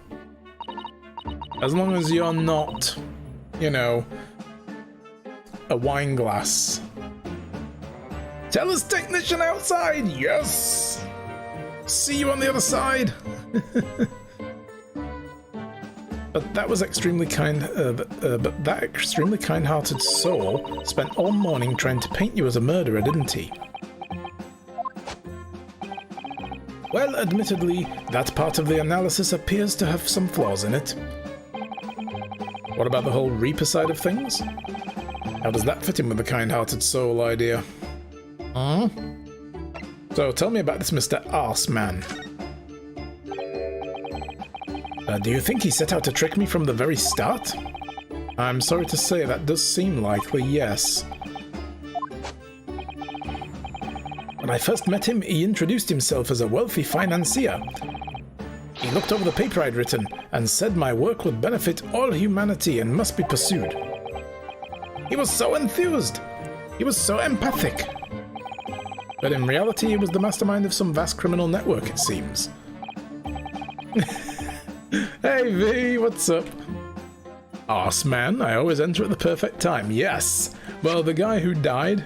As long as you're not, you know, a wine glass. Tell us, technician outside! Yes! See you on the other side! But that was extremely kind. But that extremely kind-hearted soul spent all morning trying to paint you as a murderer, didn't he? Well, admittedly, that part of the analysis appears to have some flaws in it. What about the whole Reaper side of things? How does that fit in with the kind-hearted soul idea? So tell me about this Mr. Arseman. Do you think he set out to trick me from the very start? I'm sorry to say that does seem likely, yes. When I first met him, he introduced himself as a wealthy financier. He looked over the paper I'd written and said my work would benefit all humanity and must be pursued. He was so enthused. He was so empathic. But in reality, he was the mastermind of some vast criminal network, it seems. Hey V, what's up? Arseman, I always enter at the perfect time. Yes! Well, the guy who died...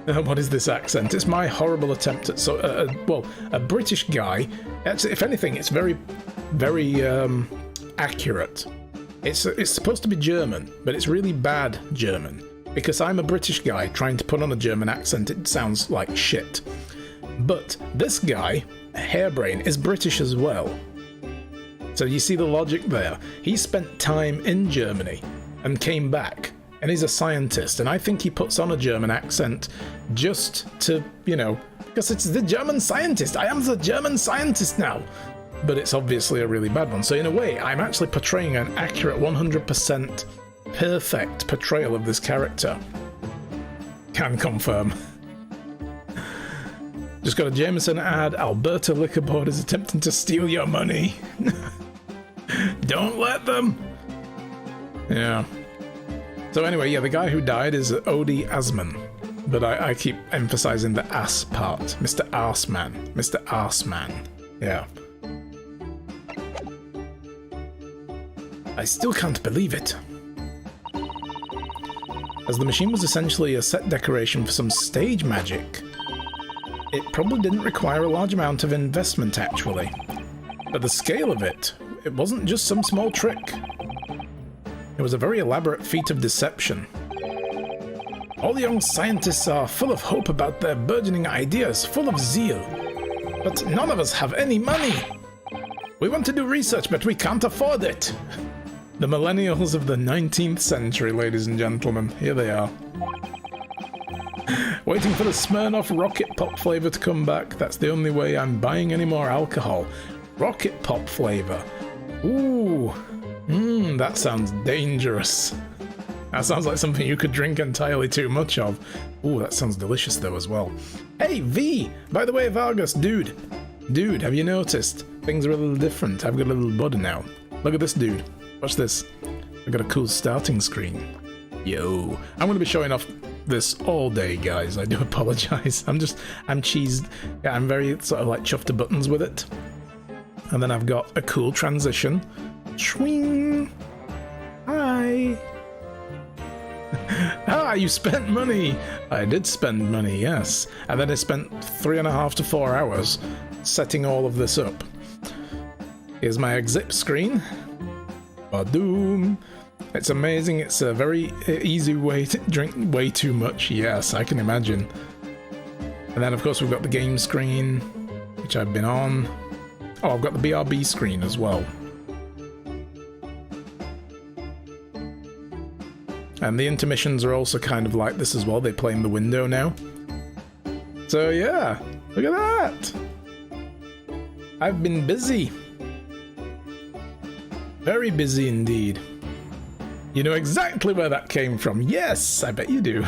what is this accent? It's my horrible attempt at a British guy. Actually, if anything, it's very, very accurate. It's supposed to be German, but it's really bad German. Because I'm a British guy trying to put on a German accent, it sounds like shit. But this guy, Hairbrain, is British as well. So you see the logic there. He spent time in Germany and came back. And he's a scientist, and I think he puts on a German accent just to, you know, because it's the German scientist. I am the German scientist now. But it's obviously a really bad one. So in a way, I'm actually portraying an accurate 100% perfect portrayal of this character. Can confirm. Just got a Jameson ad. Alberta Liquor Board is attempting to steal your money. Don't let them. Yeah. So anyway, yeah, the guy who died is Odie Asman, but I keep emphasizing the ass part. Mr. Arseman. Mr. Arseman. Yeah. I still can't believe it. As the machine was essentially a set decoration for some stage magic, it probably didn't require a large amount of investment actually. But the scale of it, it wasn't just some small trick. It was a very elaborate feat of deception. All young scientists are full of hope about their burgeoning ideas, full of zeal. But none of us have any money. We want to do research, but we can't afford it. The millennials of the 19th century, ladies and gentlemen. Here they are. Waiting for the Smirnoff Rocket Pop flavor to come back. That's the only way I'm buying any more alcohol. Rocket Pop flavor. Ooh. That sounds dangerous. That sounds like something you could drink entirely too much of. Ooh, that sounds delicious though as well. Hey, V! By the way, Vargas, dude, have you noticed? Things are a little different. I've got a little bud now. Look at this, dude. Watch this. I've got a cool starting screen. Yo. I'm going to be showing off this all day, guys. I do apologize. I'm cheesed. Yeah, I'm very sort of like chuffed to buttons with it. and then I've got a cool transition. Swing! Hi! Ah, you spent money! I did spend money, yes. And then I spent 3.5 to 4 hours setting all of this up. Here's my exit screen. Badoom! It's amazing, it's a very easy way to drink way too much, yes, I can imagine. And then of course we've got the game screen, which I've been on. Oh, I've got the BRB screen as well. And the intermissions are also kind of like this as well, they play in the window now. So yeah, look at that! I've been busy. Very busy indeed. You know exactly where that came from. Yes, I bet you do.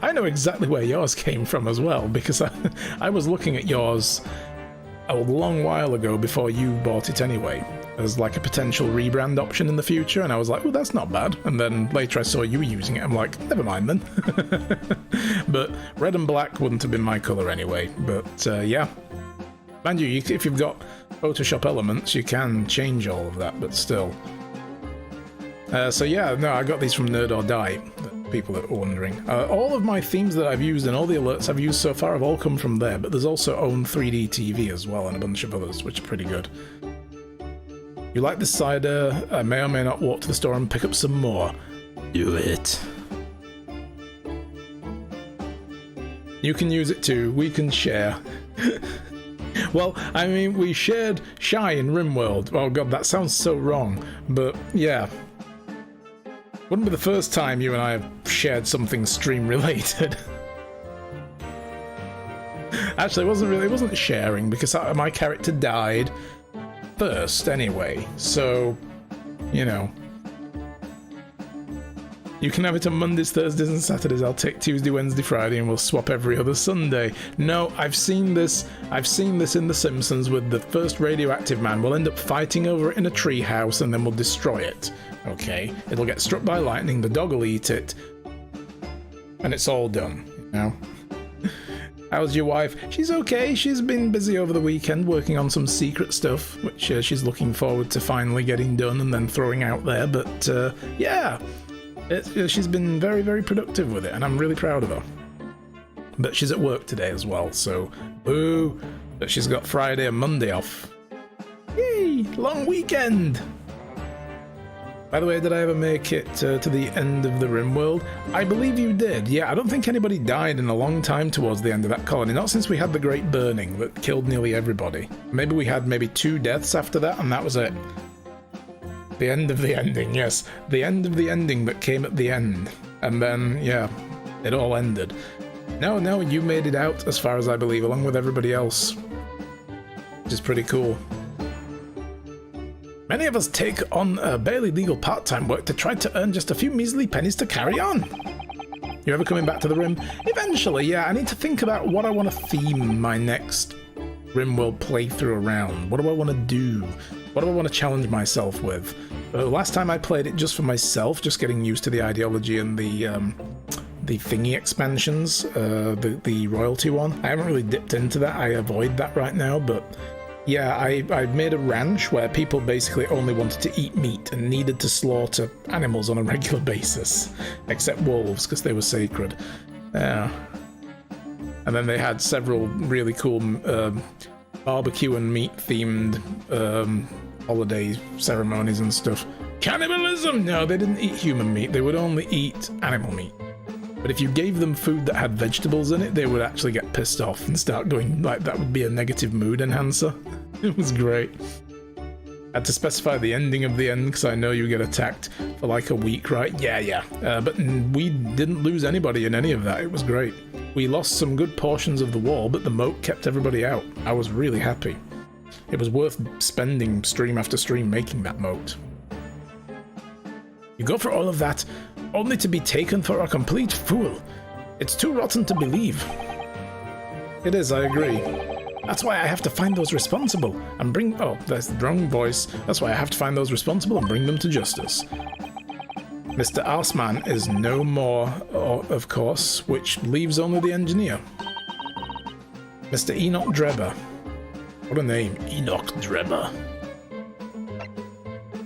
I know exactly where yours came from as well, because I was looking at yours a long while ago before you bought it anyway, as like a potential rebrand option in the future, and I was like, oh, that's not bad. And then later I saw you using it, I'm like, never mind then. But red and black wouldn't have been my colour anyway, but yeah. Mind you, if you've got Photoshop elements, you can change all of that, but still. So yeah, no, I got these from Nerd or Die, people that are wondering. All of my themes that I've used and all the alerts I've used so far have all come from there, but there's also Own 3D TV as well and a bunch of others, which are pretty good. You like this cider? I may or may not walk to the store and pick up some more. Do it. You can use it too, we can share. Well, I mean, we shared Shy in RimWorld. Oh god, that sounds so wrong, but yeah. Wouldn't be the first time you and I have shared something stream-related. Actually, it wasn't sharing, because my character died first anyway, so, you know. You can have it on Mondays, Thursdays and Saturdays. I'll take Tuesday, Wednesday, Friday, and we'll swap every other Sunday. No, I've seen this in The Simpsons with the first radioactive man. We'll end up fighting over it in a tree house, and then we'll destroy it. Okay? It'll get struck by lightning, the dog will eat it, and it's all done, you know? How's your wife? She's okay. She's been busy over the weekend working on some secret stuff, which she's looking forward to finally getting done and then throwing out there, but yeah. She's been very, very productive with it, and I'm really proud of her. But she's at work today as well, so boo! But she's got Friday and Monday off. Yay! Long weekend! By the way, did I ever make it to the end of the RimWorld? I believe you did, yeah. I don't think anybody died in a long time towards the end of that colony, not since we had the Great Burning that killed nearly everybody. Maybe we had 2 deaths after that, and that was it. The end of the ending, yes. The end of the ending that came at the end. And then, yeah, it all ended. No, you made it out, as far as I believe, along with everybody else. Which is pretty cool. Many of us take on barely legal part-time work to try to earn just a few measly pennies to carry on. You ever coming back to the Rim? Eventually, yeah. I need to think about what I want to theme my next RimWorld playthrough around. What do I want to do? What do I want to challenge myself with? Last time I played it just for myself, just getting used to the ideology and the thingy expansions, the royalty one. I haven't really dipped into that. I avoid that right now, but yeah, I made a ranch where people basically only wanted to eat meat and needed to slaughter animals on a regular basis, except wolves because they were sacred. And then they had several really cool barbecue and meat themed holiday ceremonies and stuff. Cannibalism! No, they didn't eat human meat, they would only eat animal meat. But if you gave them food that had vegetables in it, they would actually get pissed off and start going like that would be a negative mood enhancer. It was great. I had to specify the ending of the end because I know you get attacked for like a week, right? Yeah. But we didn't lose anybody in any of that. It was great. We lost some good portions of the wall, but the moat kept everybody out. I was really happy. It was worth spending stream after stream making that moat. You go for all of that, only to be taken for a complete fool. It's too rotten to believe. It is, I agree. That's why I have to find those responsible and bring... Oh, that's the wrong voice. That's why I have to find those responsible and bring them to justice. Mr. Arsman is no more, of course, which leaves only the engineer. Mr. Enoch Drebber. What a name, Enoch Drebber.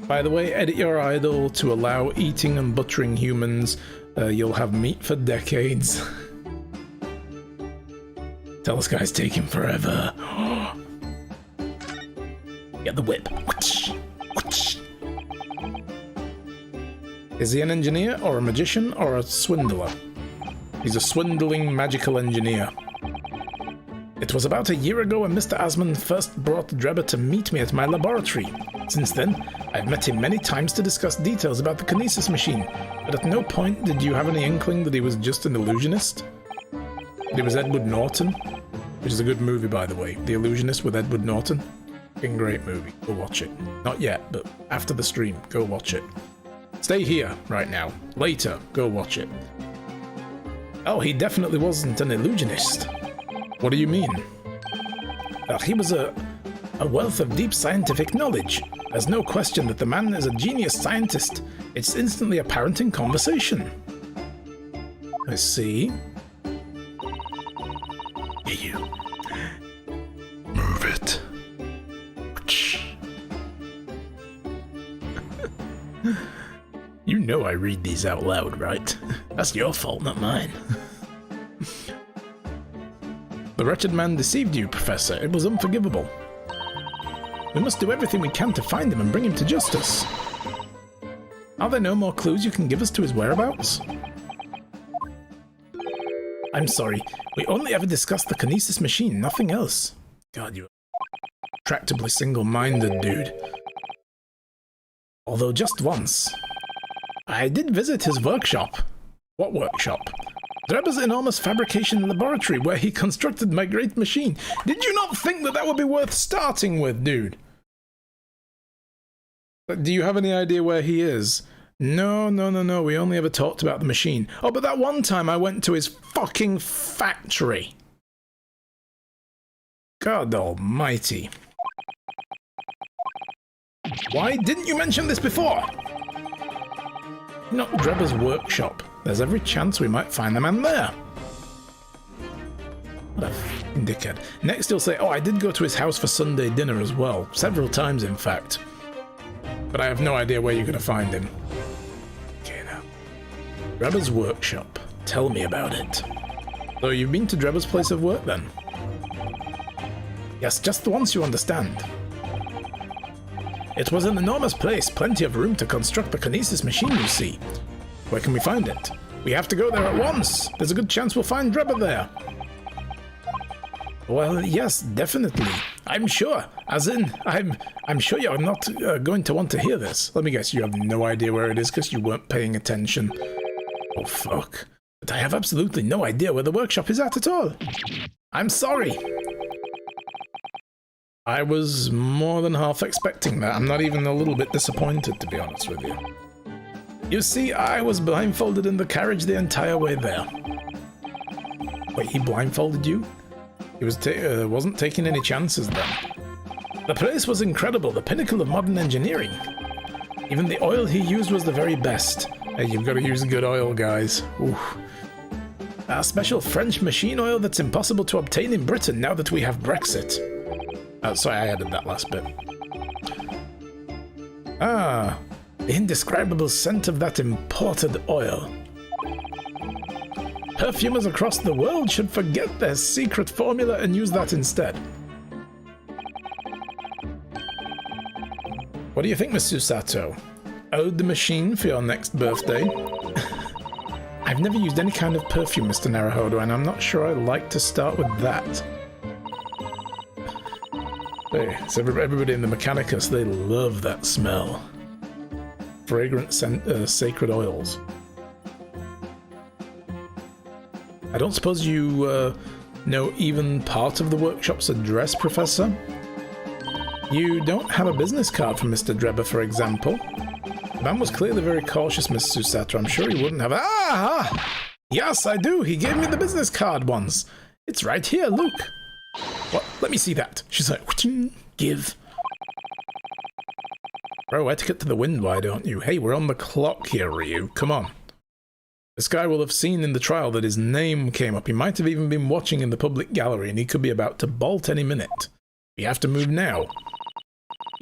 By the way, edit your idol to allow eating and butchering humans. You'll have meat for decades. Tell this guy's taking forever. Get the whip. Is he an engineer, or a magician, or a swindler? He's a swindling magical engineer. It was about a year ago when Mr. Asman first brought Drebber to meet me at my laboratory. Since then, I've met him many times to discuss details about the Kinesis machine, but at no point did you have any inkling that he was just an illusionist? That he was Edward Norton? Which is a good movie, by the way. The Illusionist with Edward Norton. Fucking great movie. Go watch it. Not yet, but after the stream, go watch it. Stay here right now. Later, go watch it. Oh, he definitely wasn't an illusionist. What do you mean? That he was a wealth of deep scientific knowledge. There's no question that the man is a genius scientist. It's instantly apparent in conversation. I see. Hey, you. Move it. You know I read these out loud, right? That's your fault, not mine. The wretched man deceived you, Professor. It was unforgivable. We must do everything we can to find him and bring him to justice. Are there no more clues you can give us to his whereabouts? I'm sorry, we only ever discussed the Kinesis machine, nothing else. God, you're tractably single-minded, dude. Although just once. I did visit his workshop. What workshop? Drebber's enormous fabrication laboratory where he constructed my great machine. Did you not think that that would be worth starting with, dude? Do you have any idea where he is? No. We only ever talked about the machine. Oh, but that one time I went to his fucking factory. God almighty. Why didn't you mention this before? Not Drebber's workshop. There's every chance we might find the man there. What a f***ing dickhead. Next he'll say, oh, I did go to his house for Sunday dinner as well. Several times, in fact. But I have no idea where you're going to find him. Okay, now. Drebber's workshop. Tell me about it. So you've been to Drebber's place of work, then? Yes, just the once, you understand. It was an enormous place, plenty of room to construct the Kinesis machine, you see. Where can we find it? We have to go there at once. There's a good chance we'll find Drebber there. Well, yes, definitely. I'm sure. As in, I'm sure you're not going to want to hear this. Let me guess, you have no idea where it is because you weren't paying attention. Oh, fuck. But I have absolutely no idea where the workshop is at all. I'm sorry. I was more than half expecting that. I'm not even a little bit disappointed, to be honest with you. You see, I was blindfolded in the carriage the entire way there. Wait, he blindfolded you? He was wasn't taking any chances then. The place was incredible, the pinnacle of modern engineering. Even the oil he used was the very best. Hey, you've got to use good oil, guys. Oof. A special French machine oil that's impossible to obtain in Britain now that we have Brexit. Oh, sorry, I added that last bit. Ah, the indescribable scent of that imported oil. Perfumers across the world should forget their secret formula and use that instead. What do you think, Miss Susato? Ode the machine for your next birthday? I've never used any kind of perfume, Mr. Naruhodo, and I'm not sure I'd like to start with that. Hey, so everybody in the Mechanicus, they love that smell. Fragrant sacred oils. I don't suppose you know even part of the workshop's address, Professor? You don't have a business card for Mr. Drebber, for example. The man was clearly very cautious, Miss Susato. I'm sure he wouldn't have... Ah! Yes, I do. He gave me the business card once. It's right here, look. What? Let me see that. She's like, give. Throw etiquette to the wind, why don't you? Hey, we're on the clock here, Ryu. Come on. This guy will have seen in the trial that his name came up. He might have even been watching in the public gallery, and he could be about to bolt any minute. We have to move now.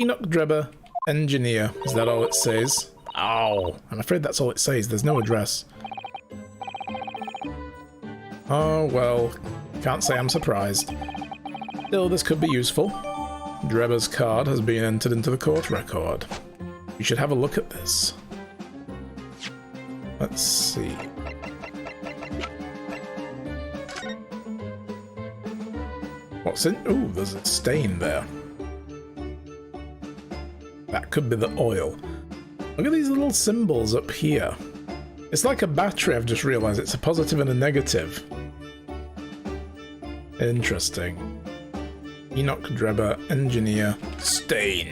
Enoch Drebber, engineer. Is that all it says? Oh, I'm afraid that's all it says. There's no address. Oh, well, can't say I'm surprised. Still, this could be useful. Drebber's card has been entered into the court record. We should have a look at this. Let's see. What's in? Ooh, there's a stain there. That could be the oil. Look at these little symbols up here. It's like a battery, I've just realised. It's a positive and a negative. Interesting. Enoch Drebber, engineer, stain.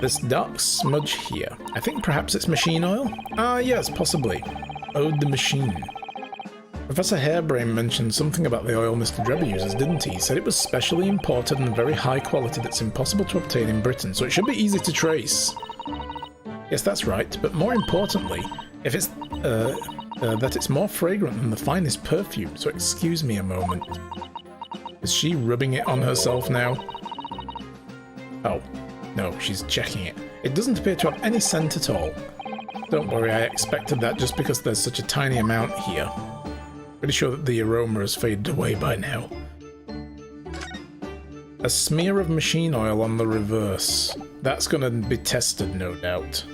This dark smudge here. I think perhaps it's machine oil? Ah, yes, possibly. Ode the machine. Professor Harebrain mentioned something about the oil Mr. Drebber uses, didn't he? He said it was specially imported and very high quality that's impossible to obtain in Britain, so it should be easy to trace. Yes, that's right, but more importantly, if it's that it's more fragrant than the finest perfume, so excuse me a moment. Is she rubbing it on herself now? Oh, no, she's checking it. It doesn't appear to have any scent at all. Don't worry, I expected that just because there's such a tiny amount here. Pretty sure that the aroma has faded away by now. A smear of machine oil on the reverse. That's gonna be tested, no doubt.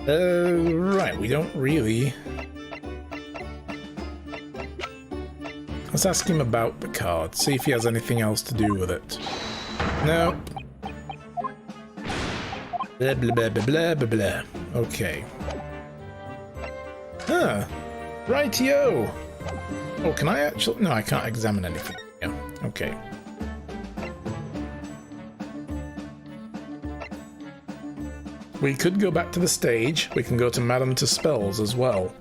Right, we don't really... Let's ask him about the card, see if he has anything else to do with it. Nope. Blah, blah, blah, blah, blah, blah, blah. Okay. Huh. Rightio! Oh, can I actually... No, I can't examine anything. Yeah, okay. We could go back to the stage. We can go to Madame Tuspel's as well.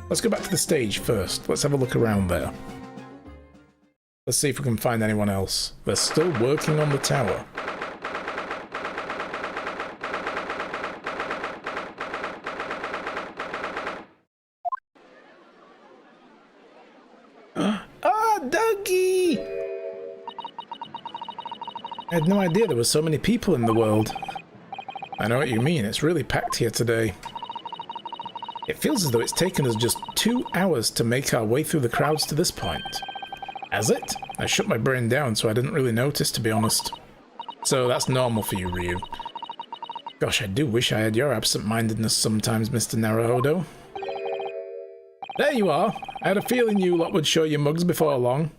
Let's go back to the stage first. Let's have a look around there. Let's see if we can find anyone else. They're still working on the tower. Dougie! I had no idea there were so many people in the world. I know what you mean, it's really packed here today. It feels as though it's taken us just 2 hours to make our way through the crowds to this point. Has it? I shut my brain down so I didn't really notice, to be honest. So that's normal for you, Ryu. Gosh, I do wish I had your absent-mindedness sometimes, Mr. Naruhodo. There you are! I had a feeling you lot would show your mugs before long.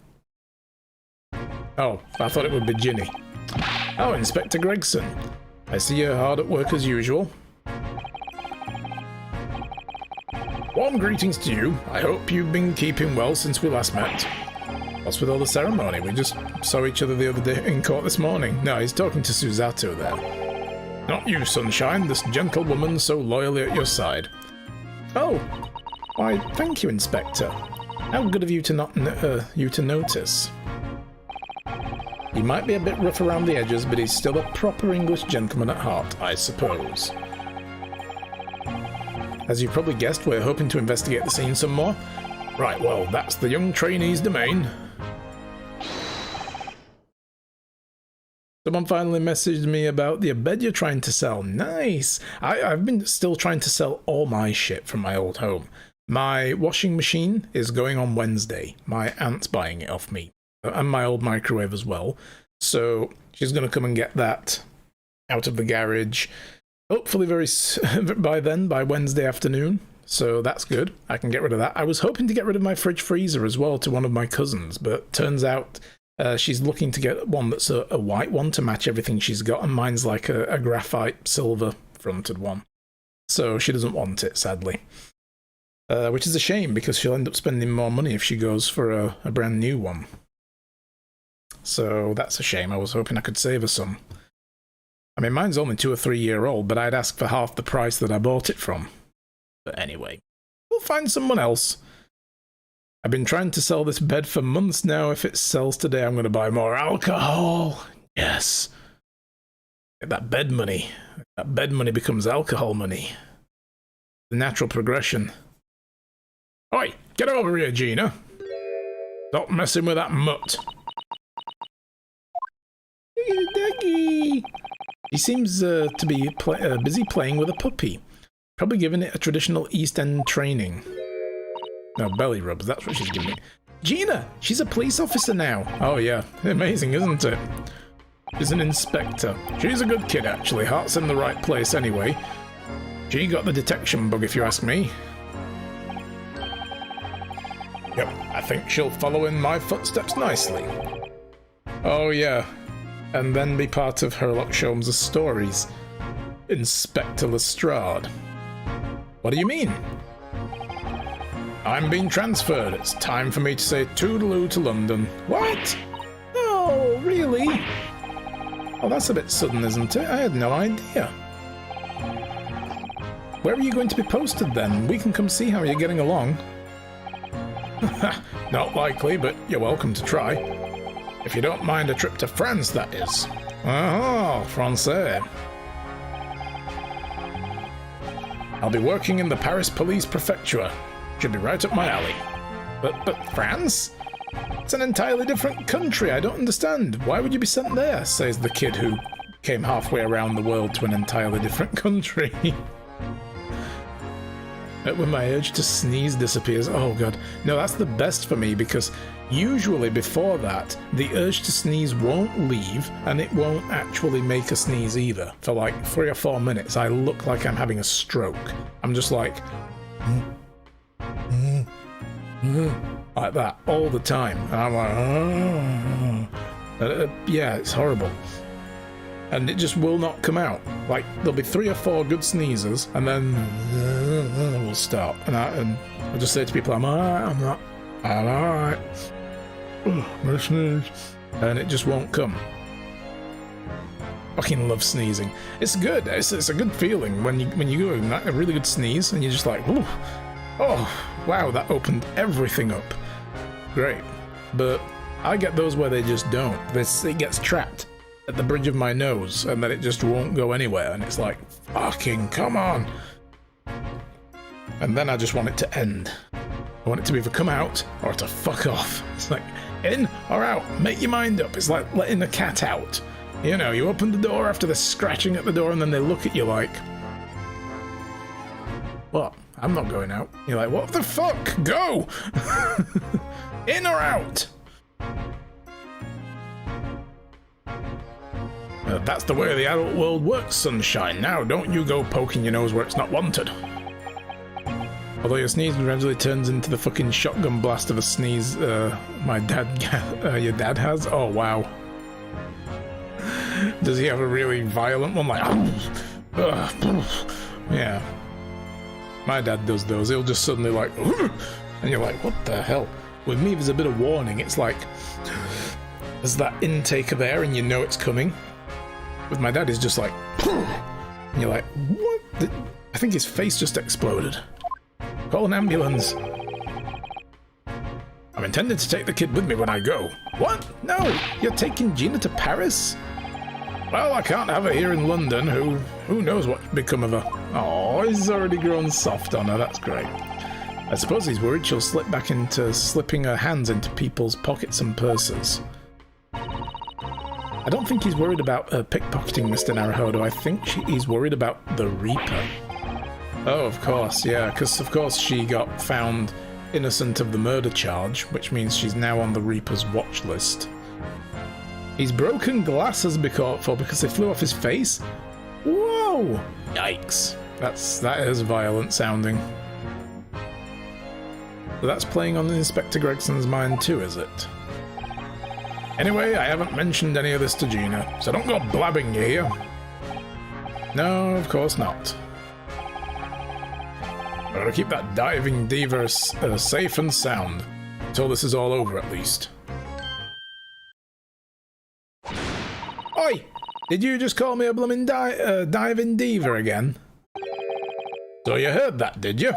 Oh, I thought it would be Ginny. Oh, Inspector Gregson. I see you're hard at work as usual. Warm greetings to you. I hope you've been keeping well since we last met. What's with all the ceremony? We just saw each other the other day in court this morning. No, he's talking to Susato there. Not you, Sunshine, this gentlewoman so loyally at your side. Oh! Why, thank you, Inspector. How good of you to notice. He might be a bit rough around the edges, but he's still a proper English gentleman at heart, I suppose. As you probably guessed, we're hoping to investigate the scene some more. Right, well, that's the young trainee's domain. Someone finally messaged me about the bed you're trying to sell. Nice! I've been still trying to sell all my shit from my old home. My washing machine is going on Wednesday. My aunt's buying it off me. And my old microwave as well. So she's going to come and get that out of the garage. Hopefully by Wednesday afternoon. So that's good. I can get rid of that. I was hoping to get rid of my fridge freezer as well to one of my cousins. But turns out she's looking to get one that's a white one to match everything she's got. And mine's like a graphite silver fronted one. So she doesn't want it, sadly. Which is a shame because she'll end up spending more money if she goes for a brand new one. So that's a shame. I was hoping I could save her some. I mean, mine's only 2 or 3 year old, but I'd ask for half the price that I bought it from. But anyway, we'll find someone else. I've been trying to sell this bed for months now. If it sells today, I'm going to buy more alcohol. Yes. Get that bed money. That bed money becomes alcohol money. The natural progression. Oi, get over here, Gina. Stop messing with that mutt. Doggy. He seems to be busy playing with a puppy. Probably giving it a traditional East End training. No, belly rubs, that's what she's giving it. Gina! She's a police officer now. Oh yeah, amazing, isn't it? She's an inspector. She's a good kid, actually. Heart's in the right place anyway. She got the detection bug, if you ask me. Yep, I think she'll follow in my footsteps nicely. Oh yeah, and then be part of Sherlock Sholmes' stories. Inspector Lestrade. What do you mean? I'm being transferred. It's time for me to say toodaloo to London. What? Oh, really? Oh, that's a bit sudden, isn't it? I had no idea. Where are you going to be posted then? We can come see how you're getting along. Not likely, but you're welcome to try. If you don't mind a trip to France, that is. Oh, Francais. I'll be working in the Paris Police Prefecture. Should be right up my alley. But France? It's an entirely different country. I don't understand. Why would you be sent there? Says the kid who came halfway around the world to an entirely different country. When my urge to sneeze disappears. Oh god. No, that's the best for me because usually before that, the urge to sneeze won't leave and it won't actually make a sneeze either. For like 3 or 4 minutes, I look like I'm having a stroke. I'm just like that all the time. And I'm like, yeah, it's horrible. And it just will not come out. Like, there'll be 3 or 4 good sneezes, and then we'll stop. And I'll just say to people, I'm alright. I'm gonna sneeze. And it just won't come. Fucking love sneezing. It's good. It's a good feeling when you go in a really good sneeze, and you're just like, ooh, oh, wow, that opened everything up. Great. But I get those where they just don't. It gets trapped at the bridge of my nose, and then it just won't go anywhere, and it's like, fucking come on. And then I just want it to end. I want it to either come out or to fuck off. It's like, in or out, make your mind up. It's like letting a cat out. You know, you open the door after they're scratching at the door, and then they look at you like, what? I'm not going out. You're like, what the fuck? Go! In or out? That's the way the adult world works, sunshine. Now, don't you go poking your nose where it's not wanted. Although your sneeze gradually turns into the fucking shotgun blast of a sneeze my dad, your dad has? Oh, wow. Does he have a really violent one? Like, yeah. My dad does those. He'll just suddenly like, and you're like, what the hell? With me, there's a bit of warning. It's like, there's that intake of air and you know it's coming. With my dad, he's just like, and you're like, what? I think his face just exploded. Call an ambulance. I'm intending to take the kid with me when I go. What? No, you're taking Gina to Paris? Well, I can't have her here in London. Who knows what become of her? Oh, he's already grown soft on her. That's great. I suppose he's worried she'll slip back into slipping her hands into people's pockets and purses. I don't think he's worried about pickpocketing, Mr. Naruhodo. I think he's worried about the Reaper. Oh, of course, yeah, because of course she got found innocent of the murder charge, which means she's now on the Reaper's watch list. He's broken glass has been caught for because they flew off his face? Whoa! Yikes. That is violent sounding. But that's playing on Inspector Gregson's mind too, is it? Anyway, I haven't mentioned any of this to Gina, so don't go blabbing, you hear? No, of course not. Gotta keep that diving diva safe and sound. Until this is all over, at least. Oi! Did you just call me a bloomin' diving diva again? So you heard that, did you?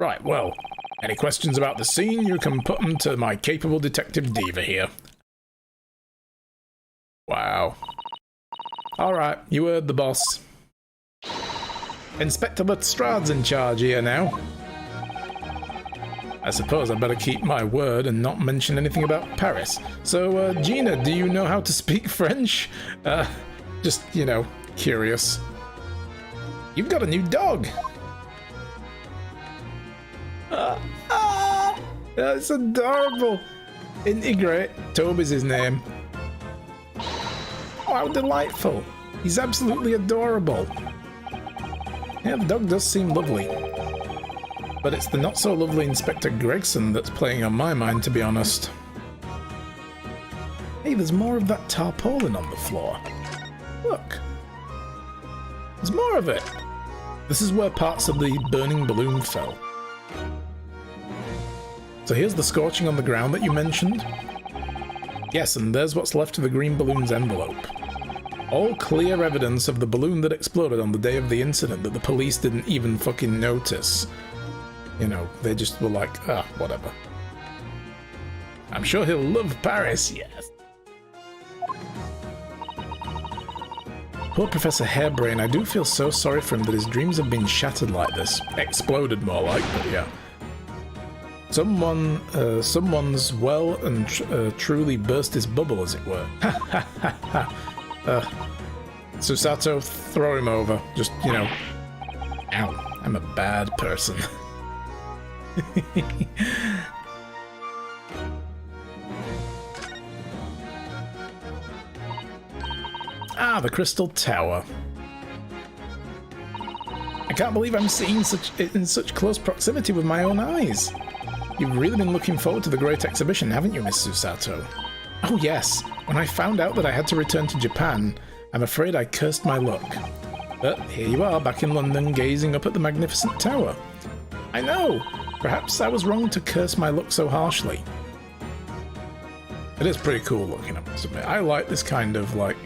Right, well, any questions about the scene, you can put them to my capable detective diva here. Wow. Alright, you heard the boss. Inspector Lestrade's in charge here now. I suppose I better keep my word and not mention anything about Paris. So, Gina, do you know how to speak French? Just, you know, curious. You've got a new dog! That's adorable! Isn't he great? Toby's his name. Oh, how delightful! He's absolutely adorable. Yeah, the dog does seem lovely. But it's the not-so-lovely Inspector Gregson that's playing on my mind, to be honest. Hey, there's more of that tarpaulin on the floor. Look. There's more of it. This is where parts of the burning balloon fell. So here's the scorching on the ground that you mentioned. Yes, and there's what's left of the green balloon's envelope. All clear evidence of the balloon that exploded on the day of the incident that the police didn't even fucking notice. You know, they just were like, whatever. I'm sure he'll love Paris, yes. Poor Professor Hairbrain, I do feel so sorry for him that his dreams have been shattered like this. Exploded more like, but yeah. Someone's well and truly burst his bubble, as it were. Ha ha ha ha. Susato, throw him over. Just, you know. Ow, I'm a bad person. Ah, the Crystal Tower. I can't believe I'm seeing it in such close proximity with my own eyes. You've really been looking forward to the great exhibition, haven't you, Miss Susato? Oh yes, when I found out that I had to return to Japan, I'm afraid I cursed my luck. But here you are, back in London, gazing up at the magnificent tower. I know! Perhaps I was wrong to curse my luck so harshly. It is pretty cool looking, I must admit. I like this kind of, like,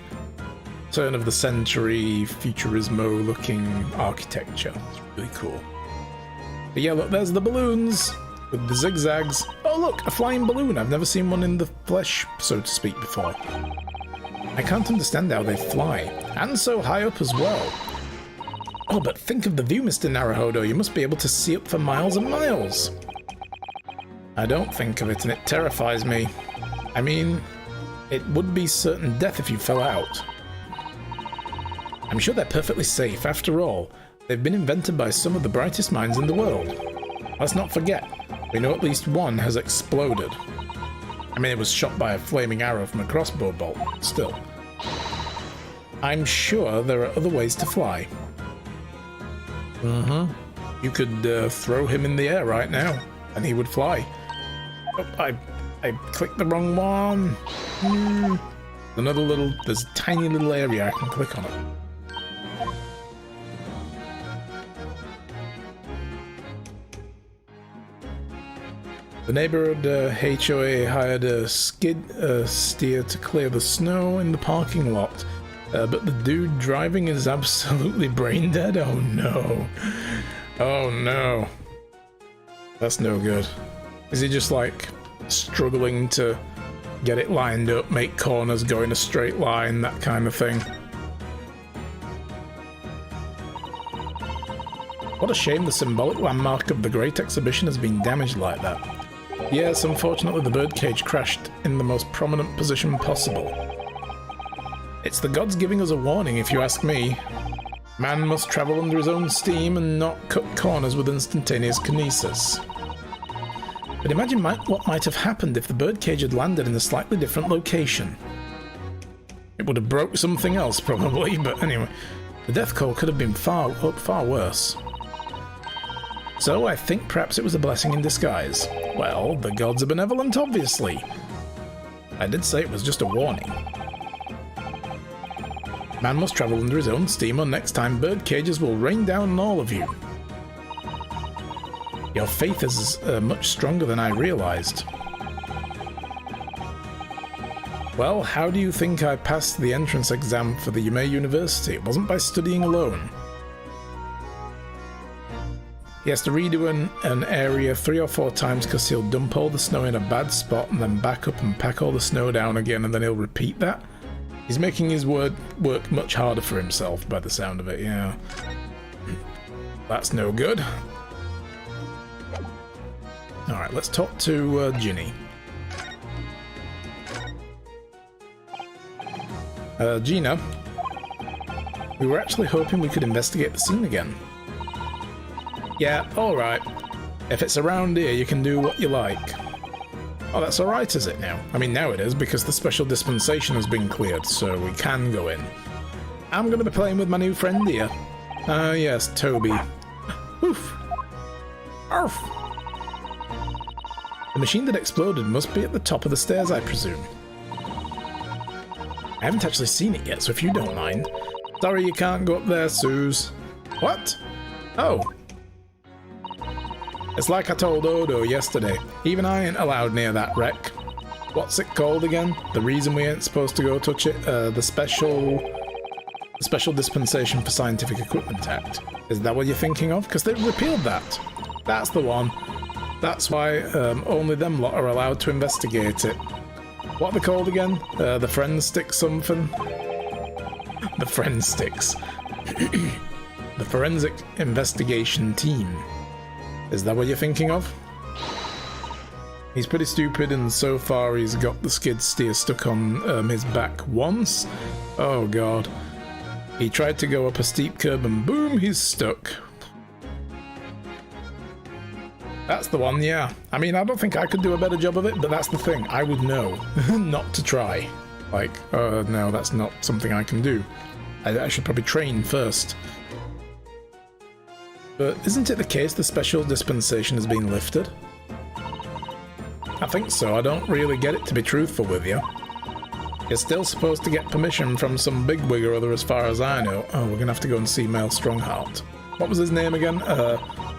turn of the century, futurismo looking architecture. It's really cool. But yeah, look, there's the balloons with the zigzags. Oh look, a flying balloon. I've never seen one in the flesh, so to speak, before. I can't understand how they fly. And so high up as well. Oh, but think of the view, Mr. Naruhodo. You must be able to see up for miles and miles. I don't think of it, and it terrifies me. I mean, it would be certain death if you fell out. I'm sure they're perfectly safe. After all, they've been invented by some of the brightest minds in the world. Let's not forget, we know at least one has exploded. I mean, it was shot by a flaming arrow from a crossbow bolt, still. I'm sure there are other ways to fly. You could throw him in the air right now, and he would fly. Oh, I clicked the wrong one. There's a tiny little area I can click on it. The neighborhood HOA hired a skid steer to clear the snow in the parking lot, but the dude driving is absolutely brain dead. Oh no. Oh no. That's no good. Is he just like struggling to get it lined up, make corners, go in a straight line, that kind of thing? What a shame the symbolic landmark of the Great Exhibition has been damaged like that. Yes, unfortunately the birdcage crashed in the most prominent position possible. It's the gods giving us a warning, if you ask me. Man must travel under his own steam and not cut corners with instantaneous kinesis. But imagine what might have happened if the birdcage had landed in a slightly different location. It would have broke something else, probably, but anyway. The death call could have been far worse. So I think perhaps it was a blessing in disguise. Well, the gods are benevolent, obviously. I did say it was just a warning. Man must travel under his own steam, or next time bird cages will rain down on all of you. Your faith is much stronger than I realized. Well, how do you think I passed the entrance exam for the Yume University? It wasn't by studying alone. He has to redo an area 3 or 4 times because he'll dump all the snow in a bad spot and then back up and pack all the snow down again, and then he'll repeat that. He's making his work much harder for himself by the sound of it, yeah. That's no good. Alright, let's talk to Ginny. Gina, we were actually hoping we could investigate the scene again. Yeah, alright. If it's around here, you can do what you like. Oh, that's alright, is it now? I mean, now it is, because the special dispensation has been cleared, so we can go in. I'm gonna be playing with my new friend here. Yes, Toby. Oof. Arf. The machine that exploded must be at the top of the stairs, I presume. I haven't actually seen it yet, so if you don't mind. Sorry, you can't go up there, Suze. What? Oh. It's like I told Odo yesterday. Even I ain't allowed near that wreck. What's it called again? The reason we ain't supposed to go touch it? The Special Dispensation for Scientific Equipment Act. Is that what you're thinking of? Because they've repealed that. That's the one. That's why only them lot are allowed to investigate it. What are they called again? The Friend Stick something? The Friend Sticks. The Forensic Investigation Team. Is that what you're thinking of? He's pretty stupid, and so far he's got the skid steer stuck on his back once. Oh god. He tried to go up a steep curb and boom, he's stuck. That's the one, yeah. I mean, I don't think I could do a better job of it, but that's the thing. I would know not to try. Like, no, that's not something I can do. I should probably train first. But isn't it the case the special dispensation has been lifted? I think so. I don't really get it, to be truthful with you. You're still supposed to get permission from some bigwig or other as far as I know. Oh, we're gonna have to go and see Mel Strongheart. What was his name again?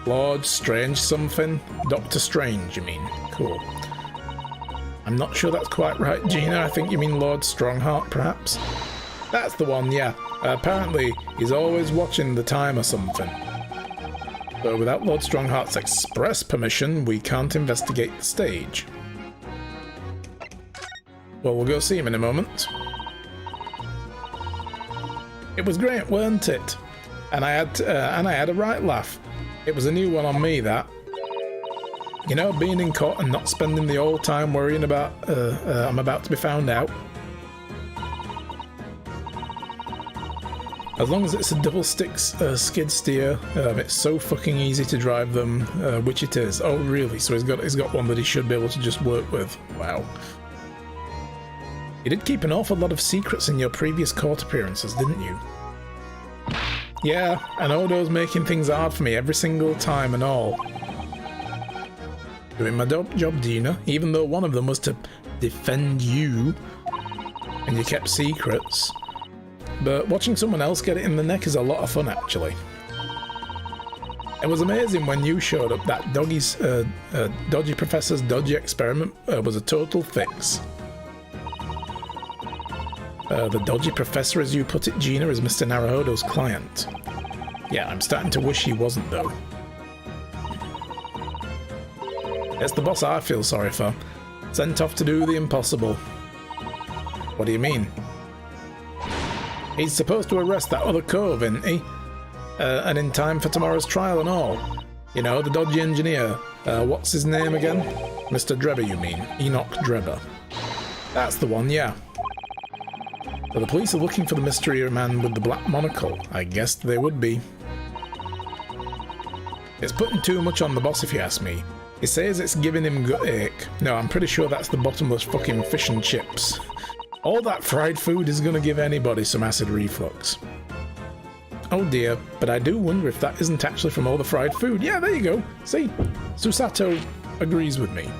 Lord Strange something? Dr. Strange, you mean? Cool. I'm not sure that's quite right, Gina. I think you mean Lord Strongheart, perhaps? That's the one, yeah. Apparently, he's always watching the time or something. So without Lord Strongheart's express permission, we can't investigate the stage. Well, we'll go see him in a moment. It was great, weren't it? And I had a right laugh. It was a new one on me, that. You know, being in court and not spending the whole time worrying about I'm about to be found out. As long as it's a double stick skid steer, it's so fucking easy to drive them, which it is. Oh, really? So he's got one that he should be able to just work with. Wow. You did keep an awful lot of secrets in your previous court appearances, didn't you? Yeah, and Odo's making things hard for me every single time and all. Doing my job, Dina, even though one of them was to defend you, and you kept secrets. But watching someone else get it in the neck is a lot of fun, actually. It was amazing when you showed up. That Dodgy Professor's dodgy experiment was a total fix. The Dodgy Professor, as you put it, Gina, is Mr. Naruhodo's client. Yeah, I'm starting to wish he wasn't, though. It's the boss I feel sorry for. Sent off to do the impossible. What do you mean? He's supposed to arrest that other cove, isn't he? And in time for tomorrow's trial and all. You know, the dodgy engineer. What's his name again? Mr. Drebber, you mean? Enoch Drebber. That's the one, yeah. But the police are looking for the mystery man with the black monocle. I guessed they would be. It's putting too much on the boss, if you ask me. He says it's giving him gut ache. No, I'm pretty sure that's the bottomless fucking fish and chips. All that fried food is gonna give anybody some acid reflux. Oh dear, but I do wonder if that isn't actually from all the fried food. Yeah, there you go. See, Susato agrees with me.